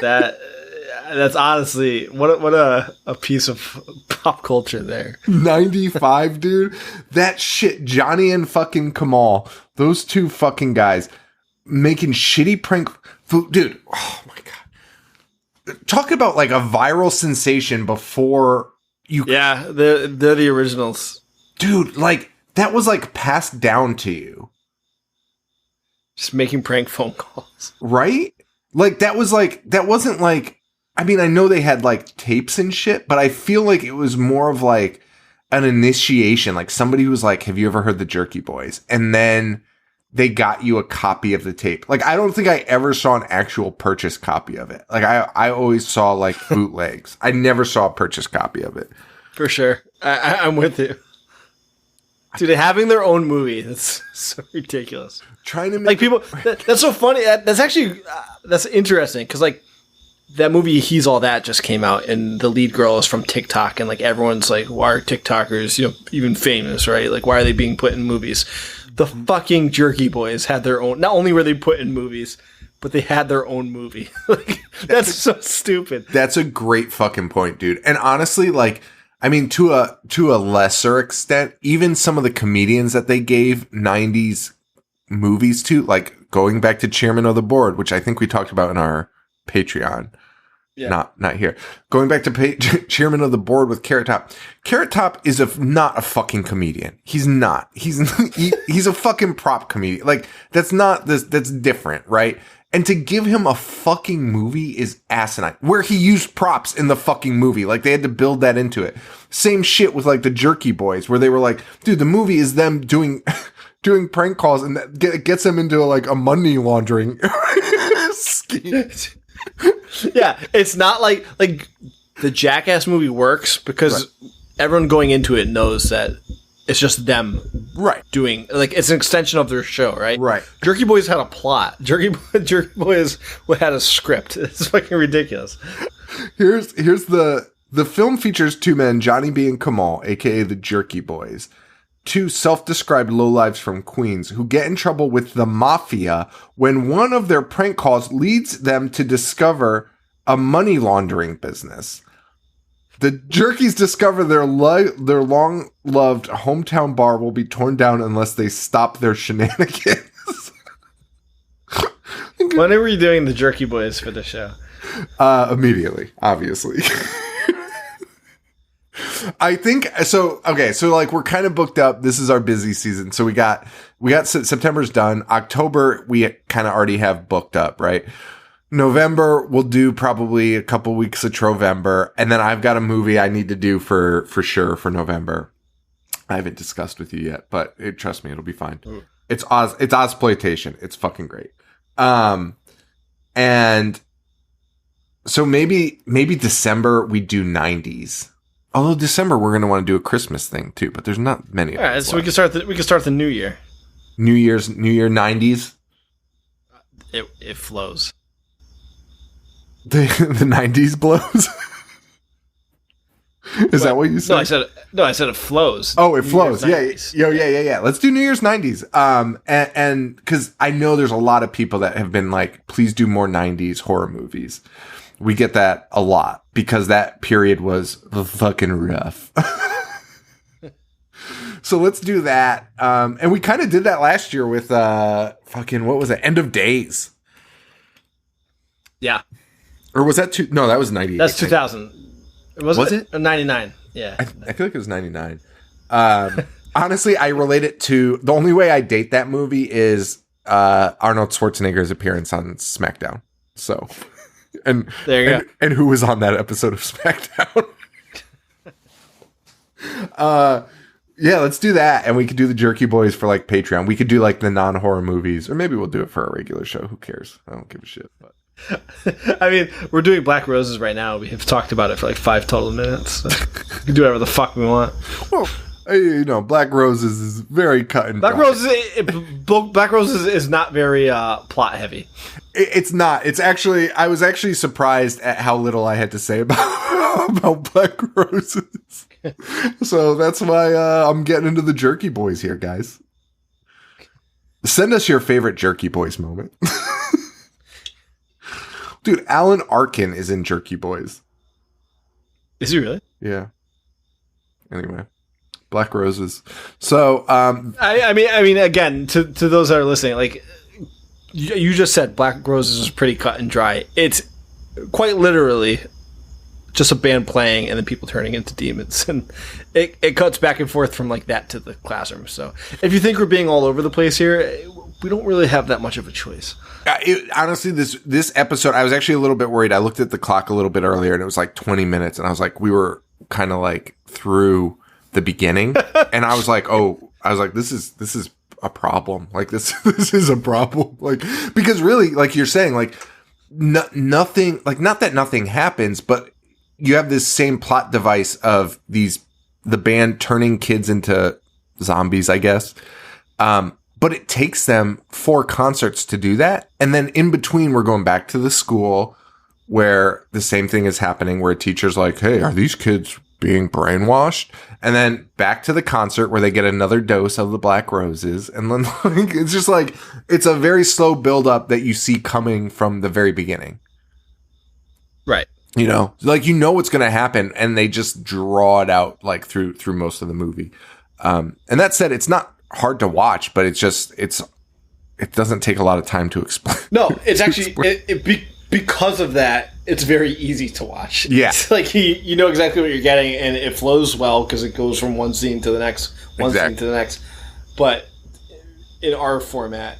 That's honestly what a piece of pop culture there. 95, dude. That shit, Johnny and fucking Kamal, those two fucking guys making shitty prank dude. Oh my god. Talk about like a viral sensation before Yeah, they're the originals. Dude, like, that was, like, passed down to you. Just making prank phone calls. Right? Like, that wasn't, like, I mean, I know they had, like, tapes and shit, but I feel like it was more of, like, an initiation. Like, somebody was like, have you ever heard the Jerky Boys? And then they got you a copy of the tape. Like, I don't think I ever saw an actual purchase copy of it. Like, I always saw, like, bootlegs. I never saw a purchase copy of it. For sure. I'm with you. Dude, having their own movie, that's so ridiculous. Trying to make like people that's so funny. That's actually that's interesting because like that movie He's All That just came out and the lead girl is from TikTok and like everyone's like, why are TikTokers even famous, right? Like why are they being put in movies? The fucking Jerky Boys had their own. Not only were they put in movies, but they had their own movie. Like that's so stupid. That's a great fucking point, dude. And honestly, like, I mean, to a lesser extent, even some of the comedians that they gave 90s movies to, like going back to Chairman of the Board, which I think we talked about in our Patreon. Yeah. Not here. Going back to Chairman of the Board with Carrot Top. Carrot Top is not a fucking comedian. He's not. He's a fucking prop comedian. Like that's different, right? And to give him a fucking movie is asinine. Where he used props in the fucking movie. Like, they had to build that into it. Same shit with, like, the Jerky Boys, where they were like, dude, the movie is them doing prank calls, and that gets them into, like, a money laundering scheme. Yeah, it's not like the Jackass movie works because everyone going into it knows that it's just them doing, like, it's an extension of their show, right? Right. Jerky Boys had a plot. Jerky Boys had a script. It's fucking ridiculous. Here's the film features two men, Johnny B and Kamal, aka the Jerky Boys, two self-described lowlives from Queens who get in trouble with the mafia when one of their prank calls leads them to discover a money laundering business. The Jerkies discover their long-loved hometown bar will be torn down unless they stop their shenanigans. When are we doing the Jerky Boys for the show? Immediately, obviously. I think so. Okay, so like we're kind of booked up. This is our busy season. So we got September's done. October we kind of already have booked up, right? November, we'll do probably a couple weeks of Trovember, and then I've got a movie I need to do for sure for November. I haven't discussed with you yet, but trust me, it'll be fine. Ooh. It's Ozploitation. It's fucking great. And so maybe December we do 90s. Although December we're gonna want to do a Christmas thing too, but there's not many. All right, so we can start the new year. New Year 90s. It flows. The 90s blows. Is that what you said? I said it flows. Oh, it flows. Yeah. Let's do New Year's 90s. And because I know there's a lot of people that have been like, please do more 90s horror movies. We get that a lot because that period was fucking rough. So let's do that. And we kind of did that last year with fucking, what was it? End of Days. Yeah. Or was that no, that was 98. That's 2000. Was it? 99. Yeah. I feel like it was 99. Honestly, I relate it to the only way I date that movie is Arnold Schwarzenegger's appearance on SmackDown. So, and there you go. And who was on that episode of SmackDown? Yeah, let's do that, and we could do the Jerky Boys for like Patreon. We could do like the non-horror movies, or maybe we'll do it for our regular show. Who cares? I don't give a shit. But. I mean, we're doing Black Roses right now. We have talked about it for like 5 total minutes. So we can do whatever the fuck we want. Well, Black Roses is very cut and Black Roses is not very plot heavy. It's not. It's actually, I was actually surprised at how little I had to say about Black Roses. So that's why I'm getting into the Jerky Boys here, guys. Send us your favorite Jerky Boys moment. Dude, Alan Arkin is in Jerky Boys. Is he really? Yeah. Anyway, Black Roses. So, I mean, again, to those that are listening, like you just said, Black Roses is pretty cut and dry. It's quite literally just a band playing and then people turning into demons. And it cuts back and forth from like that to the classroom. So if you think we're being all over the place here, we don't really have that much of a choice. Honestly, this episode, I was actually a little bit worried. I looked at the clock a little bit earlier and it was like 20 minutes. And I was like, we were kind of like through the beginning. And I was like, this is a problem. Like this is a problem. Like, because really, like you're saying, like nothing, like not that nothing happens, but you have this same plot device of the band turning kids into zombies, I guess. But it takes them 4 concerts to do that. And then in between, we're going back to the school where the same thing is happening, where a teacher's like, hey, are these kids being brainwashed? And then back to the concert where they get another dose of the Black Roses. And then like, it's just like, it's a very slow buildup that you see coming from the very beginning. Right. You know, like, what's going to happen, and they just draw it out like through most of the movie. And that said, it's not hard to watch, but it doesn't take a lot of time to explain. No, it's actually because of that, it's very easy to watch. Yeah. It's like you know exactly what you're getting, and it flows well because it goes from one scene to the next, scene to the next. But in our format,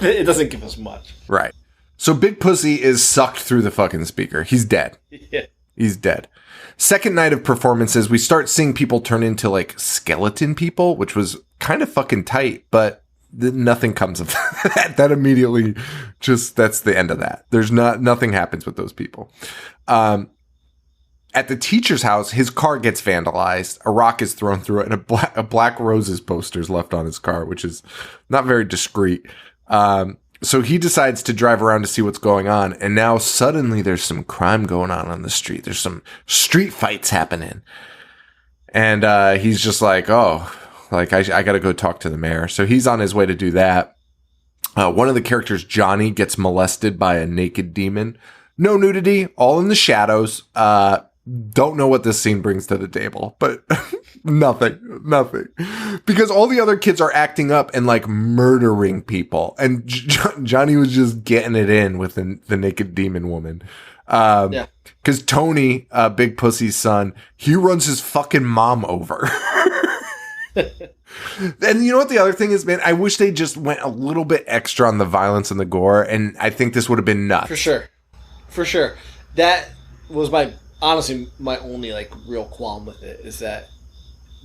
it doesn't give us much. Right. So Big Pussy is sucked through the fucking speaker. He's dead. Yeah. He's dead. Second night of performances, we start seeing people turn into like skeleton people, which was kind of fucking tight, but nothing comes of that. That immediately that's the end of that. Nothing happens with those people. At the teacher's house, his car gets vandalized. A rock is thrown through it, and a Black Roses poster is left on his car, which is not very discreet. So he decides to drive around to see what's going on. And now suddenly there's some crime going on the street. There's some street fights happening. And he's just like, oh, like I got to go talk to the mayor. So he's on his way to do that. One of the characters, Johnny, gets molested by a naked demon. No nudity, all in the shadows. Don't know what this scene brings to the table, but nothing. Because all the other kids are acting up and like murdering people. And Johnny was just getting it in with the naked demon woman. Yeah. Cause Tony, Big Pussy's son, he runs his fucking mom over. And you know what the other thing is, man? I wish they just went a little bit extra on the violence and the gore. And I think this would have been nuts. For sure. That was honestly, my only like real qualm with it is that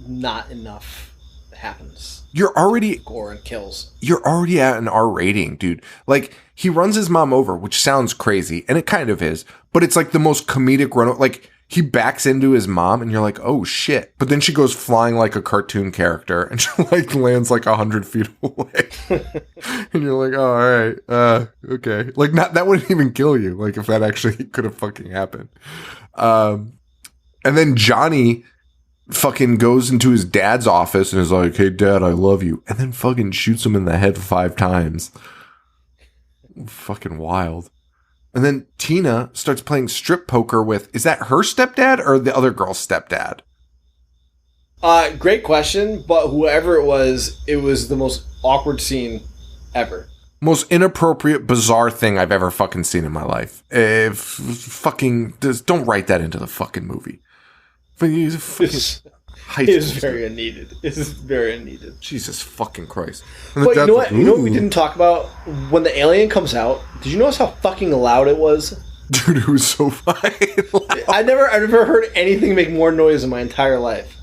not enough happens. You're already gore and kills. You're already at an R rating, dude. Like he runs his mom over, which sounds crazy, and it kind of is, but it's like the most comedic run. Like he backs into his mom, and you're like, oh shit! But then she goes flying like a cartoon character, and she like lands like 100 feet away, and you're like, oh, all right, okay. Like that wouldn't even kill you. Like if that actually could have fucking happened. And then Johnny fucking goes into his dad's office and is like, hey dad, I love you. And then fucking shoots him in the head 5 times. Fucking wild. And then Tina starts playing strip poker with, is that her stepdad or the other girl's stepdad? Great question, but whoever it was the most awkward scene ever. Most inappropriate, bizarre thing I've ever fucking seen in my life. Don't write that into the fucking movie. It is very unneeded. It is very unneeded. Jesus fucking Christ. But you know what? You know what we didn't talk about? When the alien comes out, did you notice how fucking loud it was? Dude, it was so fucking loud. I've never heard anything make more noise in my entire life.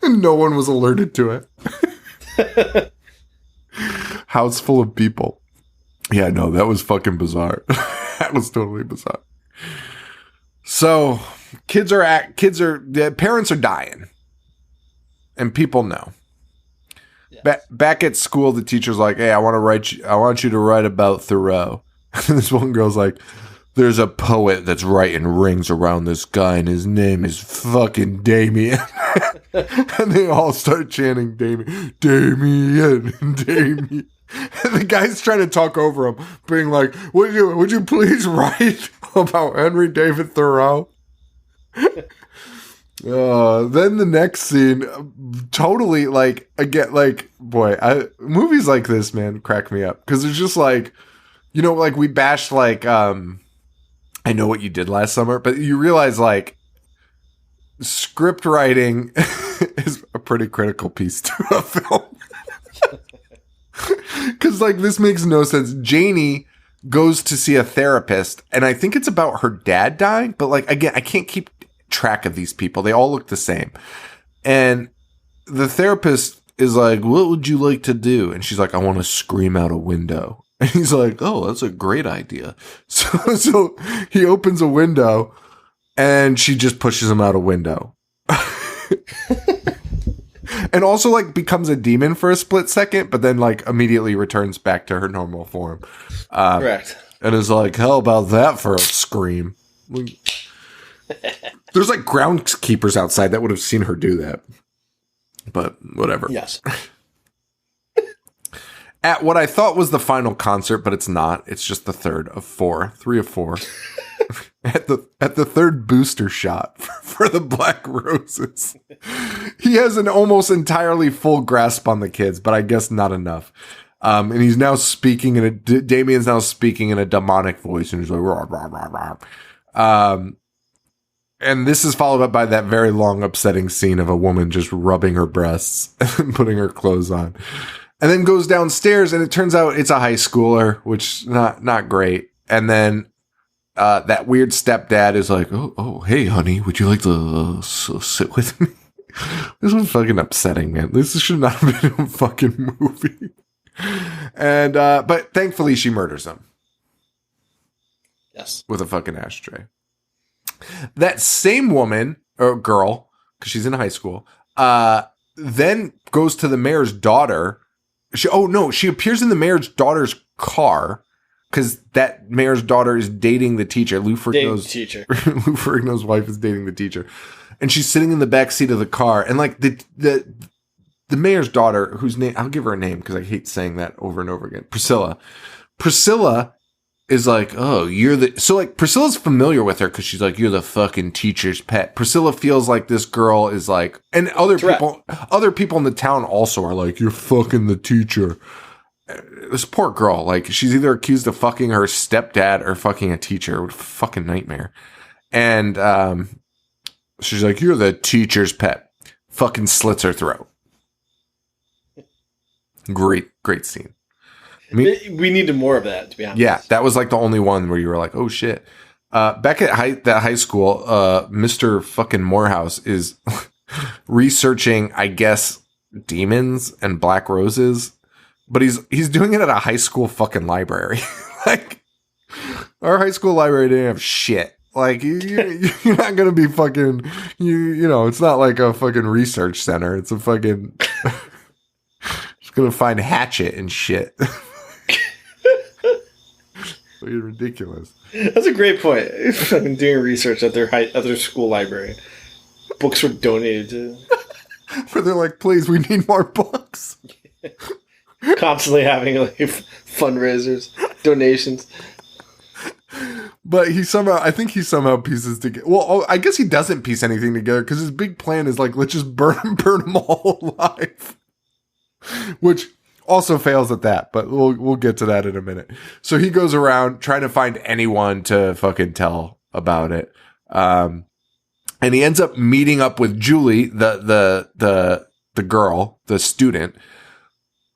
And no one was alerted to it. House full of people. Yeah, no, that was fucking bizarre. That was totally bizarre. So, their parents are dying. And people know. Yes. Back at school, the teacher's like, hey, I want you to write about Thoreau. And this one girl's like, there's a poet that's writing rings around this guy, and his name is fucking Damien. And they all start chanting Damien. And the guy's trying to talk over him, being like, would you please write about Henry David Thoreau? Then the next scene, totally like, again, like, boy, movies like this, man, crack me up. Because it's just like, you know, like we bashed like I know what you did last summer, but you realize like script writing is a pretty critical piece to a film. Because like this makes no sense. Janie goes to see a therapist, and I think it's about her dad dying, but like again, I can't keep track of these people. They all look the same. And the therapist is like, what would you like to do? And she's like, I want to scream out a window. And he's like, oh, that's a great idea. So he opens a window and she just pushes him out a window. And also like becomes a demon for a split second, but then like immediately returns back to her normal form. Correct. And is like, how about that for a scream? There's like groundskeepers outside that would have seen her do that. But whatever. Yes. At what I thought was the final concert, but it's not. It's just the third of four. 3 of 4. At the third booster shot for the Black Roses. He has an almost entirely full grasp on the kids, but I guess not enough. And he's now speaking Damien's now speaking in a demonic voice, and he's like, rah, rah, rah, rah. And this is followed up by that very long, upsetting scene of a woman just rubbing her breasts and putting her clothes on. And then goes downstairs, and it turns out it's a high schooler, which not great. And then that weird stepdad is like, oh, hey, honey, would you like to sit with me? This was fucking upsetting, man. This should not have been a fucking movie. And but thankfully, she murders him. Yes. With a fucking ashtray. That same woman, or girl, because she's in high school, then goes to the mayor's daughter. She appears in the mayor's daughter's car because that mayor's daughter is dating the teacher. Lou Ferrigno's wife is dating the teacher. And she's sitting in the back seat of the car. And like the mayor's daughter, whose name, I'll give her a name because I hate saying that over and over again. Priscilla is like, oh, Priscilla's familiar with her because she's like, you're the fucking teacher's pet. Priscilla feels like this girl is like, and other people in the town also are like, you're fucking the teacher. This poor girl, like, she's either accused of fucking her stepdad or fucking a teacher. What a fucking nightmare. And she's like, you're the teacher's pet. Fucking slits her throat. Great scene. I mean, we needed more of that, to be honest. Yeah, that was like the only one where you were like, oh shit. Back at that high school, Mr. fucking Morehouse is researching, I guess, demons and black roses, but he's doing it at a high school fucking library. Like, our high school library didn't have shit. Like, you're not gonna be fucking, you know, it's not like a fucking research center. It's a fucking, just gonna find hatchet and shit. Fucking ridiculous. That's a great point. Fucking doing research at their school library. Books were donated to. Where they're like, please, we need more books. Constantly having like fundraisers, donations. But I think he somehow pieces together. Well, I guess he doesn't piece anything together because his big plan is like, let's just burn them all alive. Which also fails at that, but we'll get to that in a minute. So he goes around trying to find anyone to fucking tell about it. And he ends up meeting up with Julie, the girl, the student,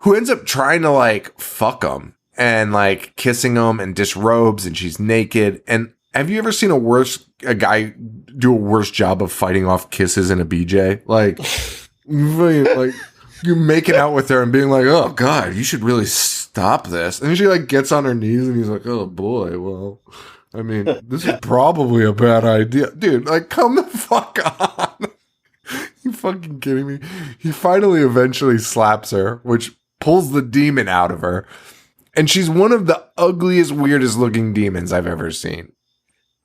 who ends up trying to like fuck him and like kissing him and disrobes, and she's naked. And have you ever seen a guy do a worse job of fighting off kisses in a BJ? Like you making out with her and being like, oh God, you should really stop this. And she like gets on her knees and he's like, oh boy, well, I mean, this is probably a bad idea. Dude, like, come the fuck on. You fucking kidding me? He finally eventually slaps her, which pulls the demon out of her. And she's one of the ugliest, weirdest looking demons I've ever seen.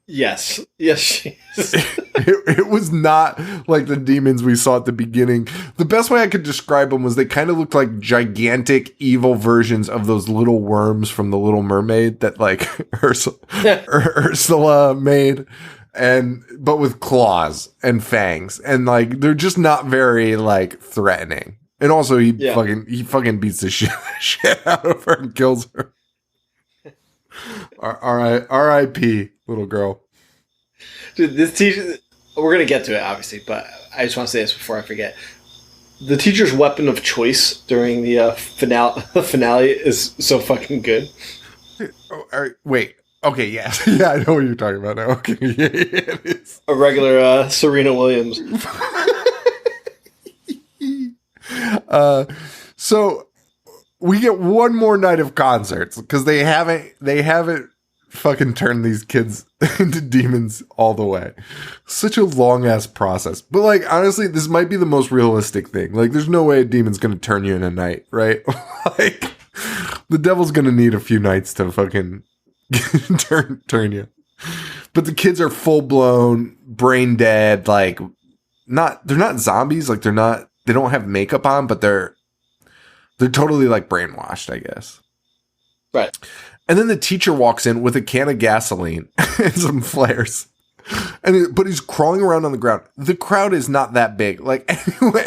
Yes, she is. It was not like the demons we saw at the beginning. The best way I could describe them was they kind of looked like gigantic evil versions of those little worms from The Little Mermaid that like Ursula made, but with claws and fangs, and like they're just not very like threatening. And also he fucking beats the shit out of her and kills her. R.I.P. little girl. Dude, this teacher. We're gonna get to it, obviously, but I just want to say this before I forget. The teacher's weapon of choice during the finale is so fucking good. Oh, all right, wait. Okay, yes. Yeah, I know what you're talking about now. Okay, yeah, it is. A regular Serena Williams. So we get one more night of concerts because they haven't fucking turned these kids into demons all the way. Such a long ass process. But like, honestly, this might be the most realistic thing. Like, there's no way a demon's gonna turn you in a night, right? Like, the devil's gonna need a few nights to fucking turn you. But the kids are full blown, brain dead. Like, they're not zombies. Like, they don't have makeup on, but they're totally like brainwashed, I guess. Right. And then the teacher walks in with a can of gasoline and some flares. But he's crawling around on the ground. The crowd is not that big. Like,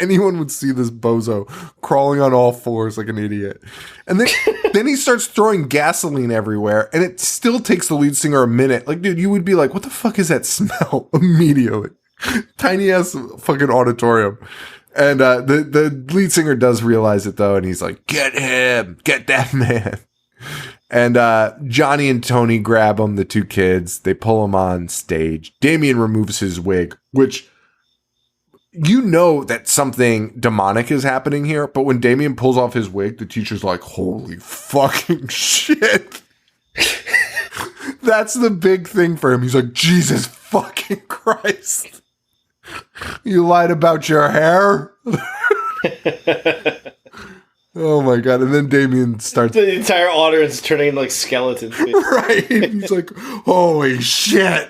anyone would see this bozo crawling on all fours like an idiot. And then he starts throwing gasoline everywhere, and it still takes the lead singer a minute. Like, dude, you would be like, what the fuck is that smell? Immediately. Tiny ass fucking auditorium. And the lead singer does realize it, though, and he's like, get him! Get that man! And Johnny and Tony grab him, the two kids. They pull him on stage. Damien removes his wig, which, you know that something demonic is happening here. But when Damien pulls off his wig, the teacher's like, holy fucking shit. That's the big thing for him. He's like, Jesus fucking Christ. You lied about your hair? Oh my god. And then Damien starts... The entire audience turning into like skeletons. Right. He's like, holy shit.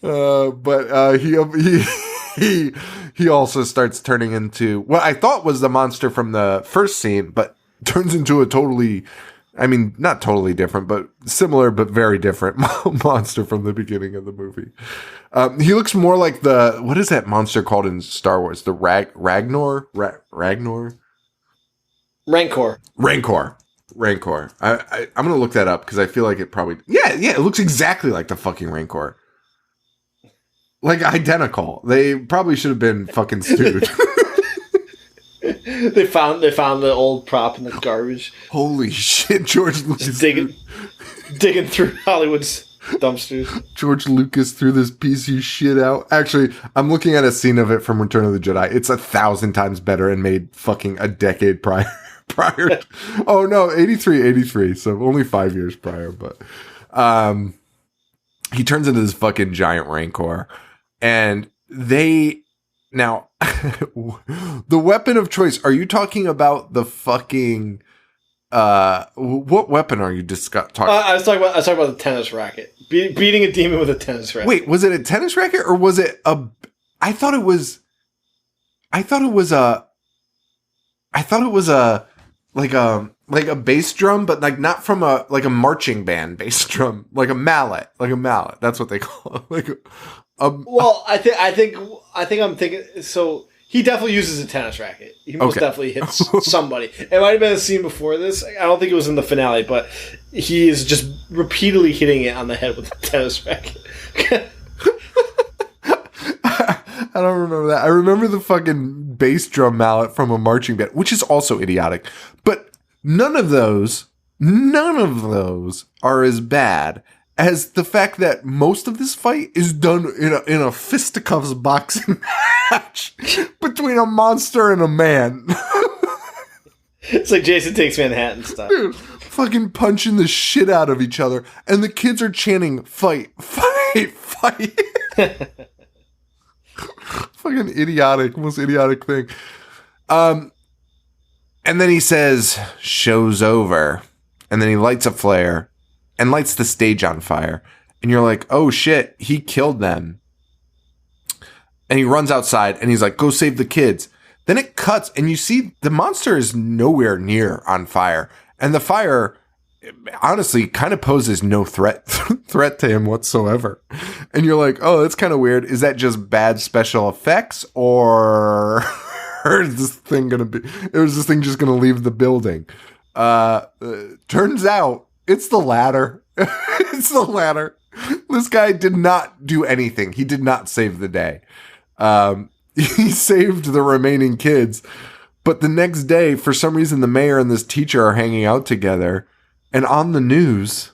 But he also starts turning into what I thought was the monster from the first scene, but turns into a totally... I mean, not totally different, but similar, but very different monster from the beginning of the movie. He looks more like what is that monster called in Star Wars? The Ragnar? Ragnar? Rancor. I'm going to look that up because I feel like it probably... Yeah, it looks exactly like the fucking Rancor. Like, identical. They probably should have been fucking stewed. They found the old prop in the garbage. Holy shit, George Lucas. Digging through Hollywood's dumpsters. George Lucas threw this piece of shit out. Actually, I'm looking at a scene of it from Return of the Jedi. It's 1,000 times better and made fucking a decade prior. Oh no, 83. So only 5 years prior. But he turns into this fucking giant Rancor. And now, the weapon of choice, are you talking about the fucking... what weapon are you talking about? I was talking about the tennis racket. Beating a demon with a tennis racket. Wait, was it a tennis racket or was it I thought it was like a bass drum, but like not from a marching band bass drum, like a mallet. That's what they call it. Well, I think I'm thinking. So he definitely uses a tennis racket. He most definitely hits somebody. It might have been a scene before this. I don't think it was in the finale, but he is just repeatedly hitting it on the head with a tennis racket. I don't remember that. I remember the fucking bass drum mallet from a marching band, which is also idiotic. But none of those are as bad as the fact that most of this fight is done in a fisticuffs boxing match between a monster and a man. It's like Jason Takes Manhattan stuff. Dude, fucking punching the shit out of each other. And the kids are chanting, fight, fight, fight. Fucking idiotic, most idiotic thing. And then he says, show's over. And then he lights a flare and lights the stage on fire. And you're like, oh shit, he killed them. And he runs outside and he's like, go save the kids. Then it cuts and you see the monster is nowhere near on fire. And the fire, honestly, kind of poses no threat to him whatsoever. And you're like, oh, that's kind of weird. Is that just bad special effects? Or is this thing just going to leave the building? Turns out it's the latter. It's the latter. This guy did not do anything. He did not save the day. He saved the remaining kids. But the next day, for some reason, the mayor and this teacher are hanging out together. And on the news,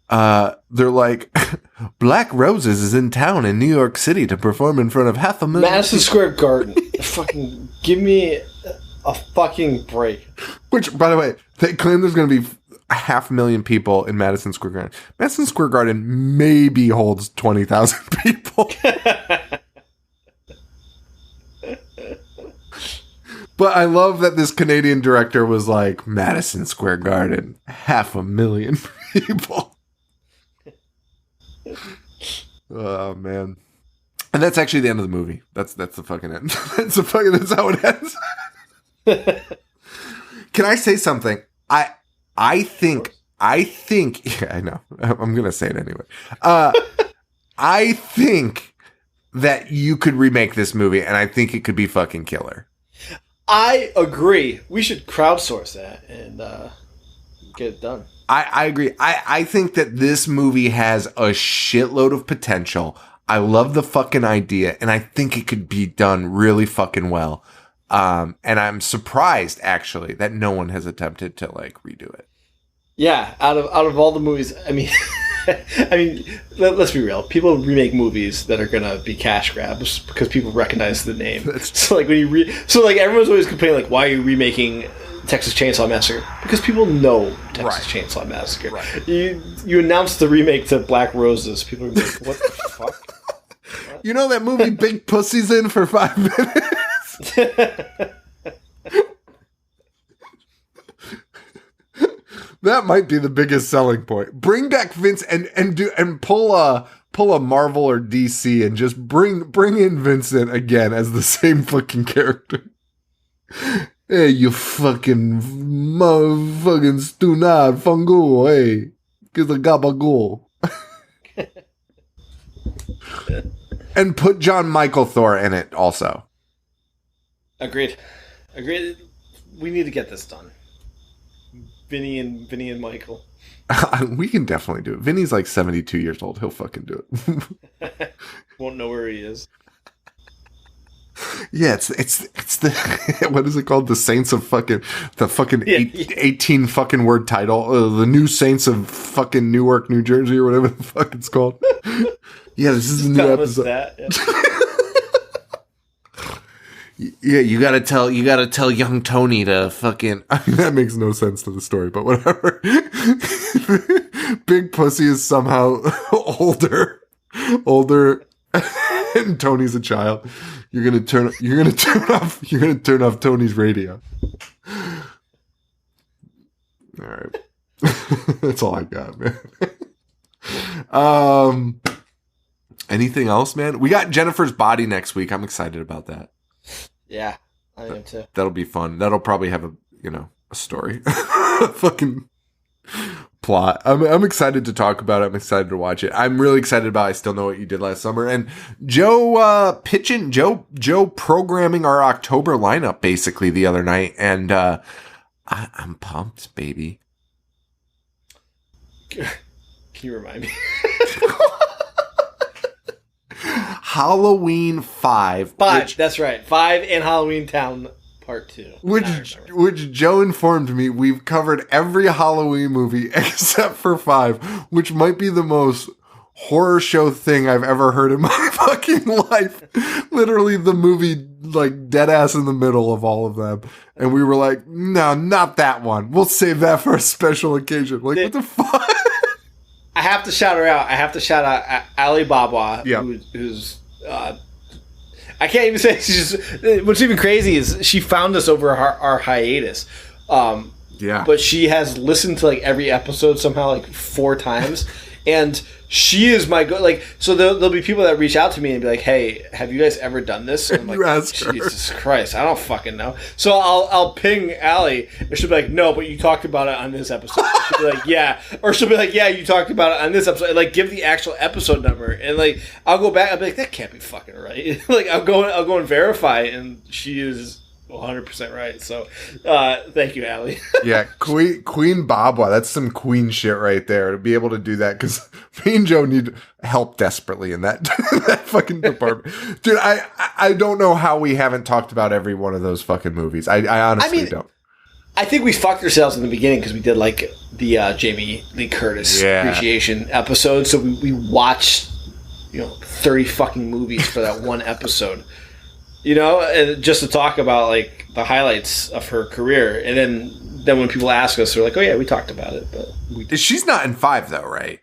they're like, Black Roses is in town in New York City to perform in front of 500,000 Madison Square Garden. Fucking give me a fucking break. Which, by the way, they claim there's going to be 500,000 people in Madison Square Garden. Madison Square Garden maybe holds 20,000 people. But I love that this Canadian director was like, Madison Square Garden, 500,000 people. Oh, man. And that's actually the end of the movie. That's the fucking end. That's how it ends. Can I say something? I think, yeah, I know. I'm going to say it anyway. I think that you could remake this movie, and I think it could be fucking killer. I agree. We should crowdsource that and get it done. I agree. I think that this movie has a shitload of potential. I love the fucking idea, and I think it could be done really fucking well. And I'm surprised, actually, that no one has attempted to, like, redo it. Yeah, out of all the movies, I mean, let's be real. People remake movies that are gonna be cash grabs because people recognize the name. So like everyone's always complaining like, why are you remaking Texas Chainsaw Massacre? Because people know Texas Chainsaw Massacre. Right. You announced the remake to Black Roses. People are like, what the fuck? You know that movie Big Pussy's in for 5 minutes? That might be the biggest selling point. Bring back Vince and pull a Marvel or DC and just bring in Vincent again as the same fucking character. Hey, you fucking motherfucking stunad fungu, hey, get the gabagool. And put John Michael Thor in it also. Agreed. We need to get this done. Vinny and Michael. We can definitely do it. Vinny's like 72 years old. He'll fucking do it. Won't know where he is. Yeah, it's the what is it called? The Saints of fucking 18 fucking word title. The New Saints of fucking Newark, New Jersey, or whatever the fuck it's called. Yeah, this is a new episode. That, yeah, you gotta tell young Tony to fucking. I mean, that makes no sense to the story, but whatever. Big Pussy is somehow older, and Tony's a child. You're gonna turn off Tony's radio. All right, that's all I got, man. Anything else, man? We got Jennifer's Body next week. I'm excited about that. Yeah, I am too. That'll be fun. That'll probably have a story, a fucking plot. I'm excited to talk about it. I'm excited to watch it. I'm really excited about I Still Know What You Did Last Summer, and Joe programming our October lineup basically the other night, and I'm pumped, baby. Can you remind me? Halloween 5. That's right. 5 and Halloween Town Part 2. Which Joe informed me we've covered every Halloween movie except for 5, which might be the most horror show thing I've ever heard in my fucking life. Literally the movie, like, dead ass in the middle of all of them. And we were like, no, not that one. We'll save that for a special occasion. Like, what the fuck? I have to shout her out. I have to shout out Ali Baba, who's... I can't even say she's just, what's even crazy is she found us over our hiatus. But she has listened to like every episode somehow like 4 times, and she is my so there'll be people that reach out to me and be like, "Hey, have you guys ever done this?" And I'm like, you ask her. Jesus Christ, I don't fucking know. So I'll ping Allie, and she'll be like, "No, but you talked about it on this episode." She'll be like, "Yeah," or she'll be like, "Yeah, you talked about it on this episode." And, like, give the actual episode number, and like I'll go back. I'll be like, "That can't be fucking right." Like I'll go and verify, and she is 100% right. So, thank you, Allie. Yeah, Queen Babwa. That's some queen shit right there. To be able to do that, because me and Joe need help desperately in that that fucking department, dude. I don't know how we haven't talked about every one of those fucking movies. I honestly don't. I think we fucked ourselves in the beginning because we did like the Jamie Lee Curtis appreciation episode. So we watched 30 fucking movies for that one episode. And just to talk about like the highlights of her career, and then when people ask us, they're like, "Oh yeah, we talked about it." But she's not in 5 though, right?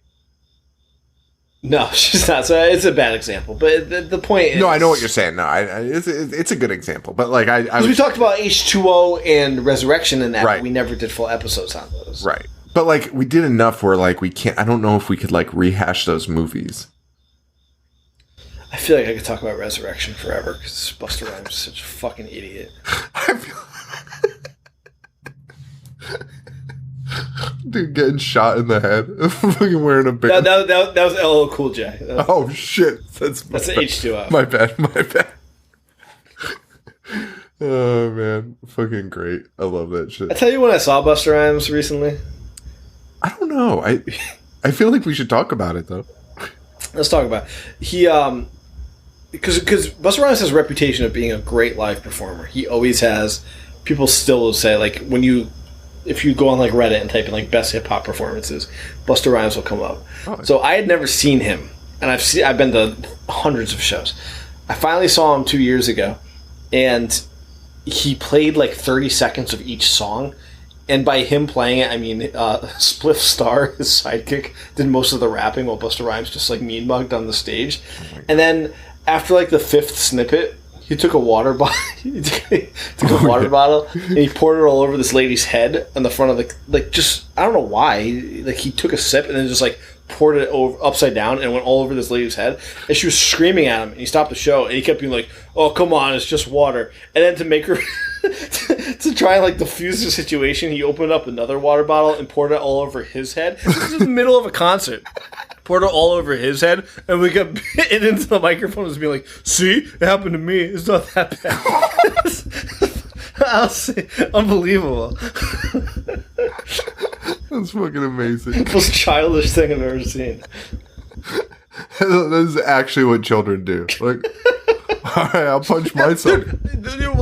No, she's not. So it's a bad example. But the point is, no, I know what you're saying. No, it's a good example. But like we talked about H2O and Resurrection and that, right. But we never did full episodes on those, right? But like we did enough where like we can't. I don't know if we could like rehash those movies. I feel like I could talk about Resurrection forever because Busta Rhymes is such a fucking idiot. Dude getting shot in the head. Fucking wearing a big... That was LL Cool J. Oh, shit. That's H2O. My bad. Oh, man. Fucking great. I love that shit. I tell you when I saw Busta Rhymes recently? I don't know. I feel like we should talk about it, though. Let's talk about it. He, because Busta Rhymes has a reputation of being a great live performer. He always has. People still will say, like, if you go on like Reddit and type in like best hip hop performances, Busta Rhymes will come up. Oh. So I had never seen him, and I've been to hundreds of shows. I finally saw him 2 years ago, and he played like 30 seconds of each song. And by him playing it, I mean Spliff Star, his sidekick, did most of the rapping while Busta Rhymes just like mean mugged on the stage. And then after like the 5th snippet, he took a water bottle. Bottle and he poured it all over this lady's head on the front of the just I don't know why. He took a sip and then just like poured it over upside down and went all over this lady's head. And she was screaming at him. And he stopped the show and he kept being like, "Oh, come on, it's just water." And then to make her to try and like diffuse the situation, he opened up another water bottle and poured it all over his head. This is in the middle of a concert. Poured it all over his head, and we got it into the microphone. Was being like, "See, it happened to me. It's not that bad." I'll say, unbelievable. That's fucking amazing. Most childish thing I've ever seen. This is actually what children do. Like, all right, I'll punch myself.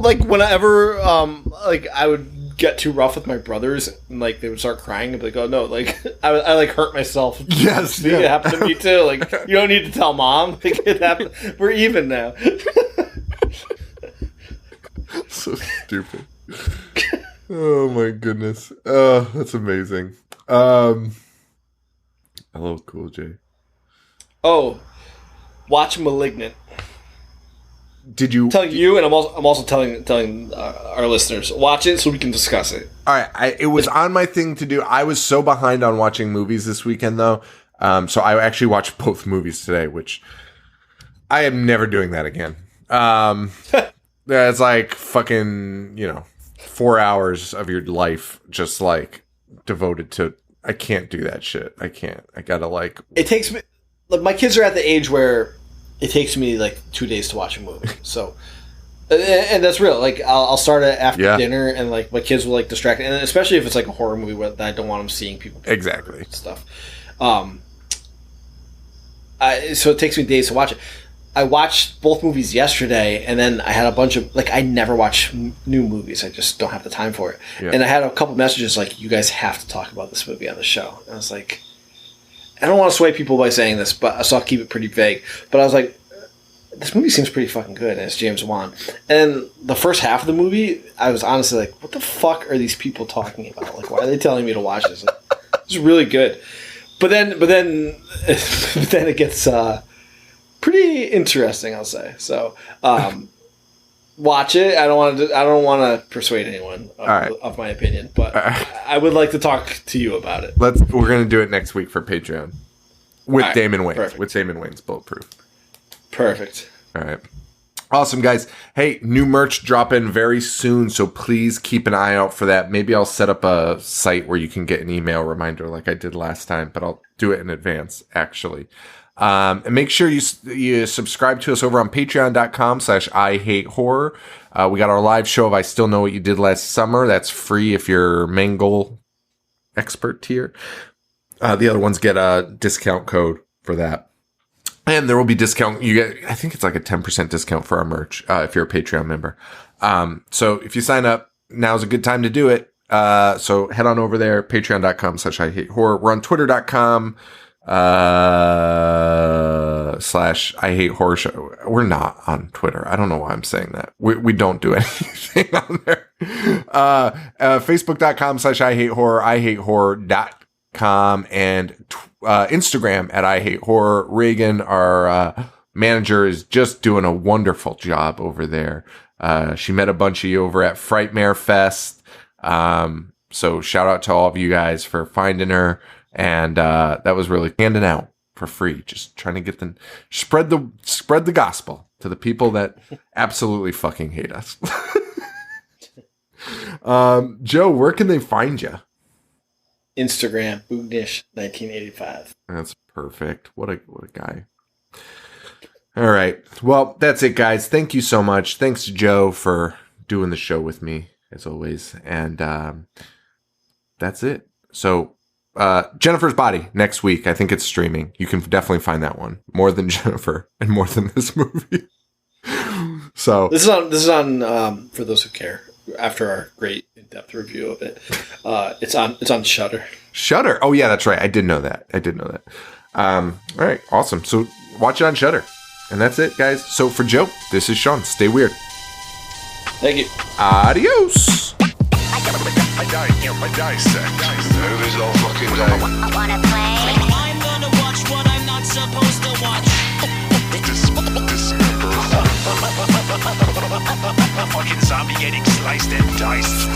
Like whenever, I would get too rough with my brothers, and like they would start crying, and be like, "Oh no!" Like I like hurt myself. Yes, See, it happened to me too. Like you don't need to tell mom. Like it happened. We're even now. So stupid. Oh my goodness. That's amazing. Hello, Cool J. Oh, watch *Malignant*. Did you telling you, and I'm also telling our listeners, watch it so we can discuss it. All right, it was on my thing to do. I was so behind on watching movies this weekend, though. So I actually watched both movies today, which I am never doing that again. It's like fucking 4 hours of your life just like devoted to. I can't do that shit. I can't. I gotta like. It takes me. Like, my kids are at the age where it takes me like 2 days to watch a movie. So, and that's real. Like I'll start it after dinner, and like my kids will like distract, and especially if it's like a horror movie where I don't want them seeing people exactly stuff. So it takes me days to watch it. I watched both movies yesterday, and then I had a bunch of I never watch new movies. I just don't have the time for it. Yeah. And I had a couple messages like, "You guys have to talk about this movie on the show." And I was like, I don't want to sway people by saying this, but so I'll keep it pretty vague. But I was like, this movie seems pretty fucking good, and it's James Wan. And the first half of the movie, I was honestly like, what the fuck are these people talking about? Like, why are they telling me to watch this? Like, it's really good. But then it gets pretty interesting, I'll say. So, watch it. I don't want to persuade anyone of my opinion, but I would like to talk to you about it. We're gonna do it next week for Patreon with Damon Wayans. Perfect. With Damon Wayans, Bulletproof. Perfect. All right. Awesome, guys. Hey, new merch dropping very soon, so please keep an eye out for that. Maybe I'll set up a site where you can get an email reminder like I did last time, but I'll do it in advance, actually. And make sure you subscribe to us over on patreon.com/IHateHorror. We got our live show of I Still Know What You Did Last Summer. That's free if you're Mangle expert tier. The other ones get a discount code for that. And there will be discount. You get, I think it's like a 10% discount for our merch if you're a Patreon member. So if you sign up, now's a good time to do it. So head on over there, patreon.com/IHateHorror. We're on twitter.com /IHateHorror show. We're not on Twitter. I don't know why I'm saying that. We don't do anything on there. Facebook.com/IHateHorror, IHateHorror.com, and Instagram @IHateHorror. Reagan, our manager, is just doing a wonderful job over there. She met a bunch of you over at Frightmare Fest. So shout out to all of you guys for finding her. And that was really handing out for free, just trying to get spread the gospel to the people that absolutely fucking hate us. Joe, where can they find you? Instagram, Boognish1985. That's perfect. What a guy. All right. Well, that's it, guys. Thank you so much. Thanks to Joe for doing the show with me, as always. And that's it. So Jennifer's Body next week. I think it's streaming. You can definitely find that one. More than Jennifer and more than this movie. So this is on for those who care. After our great in-depth review of it, it's on Shudder. Shudder. Oh yeah, that's right. I did know that. All right, awesome. So watch it on Shudder, and that's it, guys. So for Joe, this is Sean. Stay weird. Thank you. Adios. I dissect movies all fucking day. I wanna play. I'm gonna watch what I'm not supposed to watch. Dismember. A fucking zombie getting sliced and diced.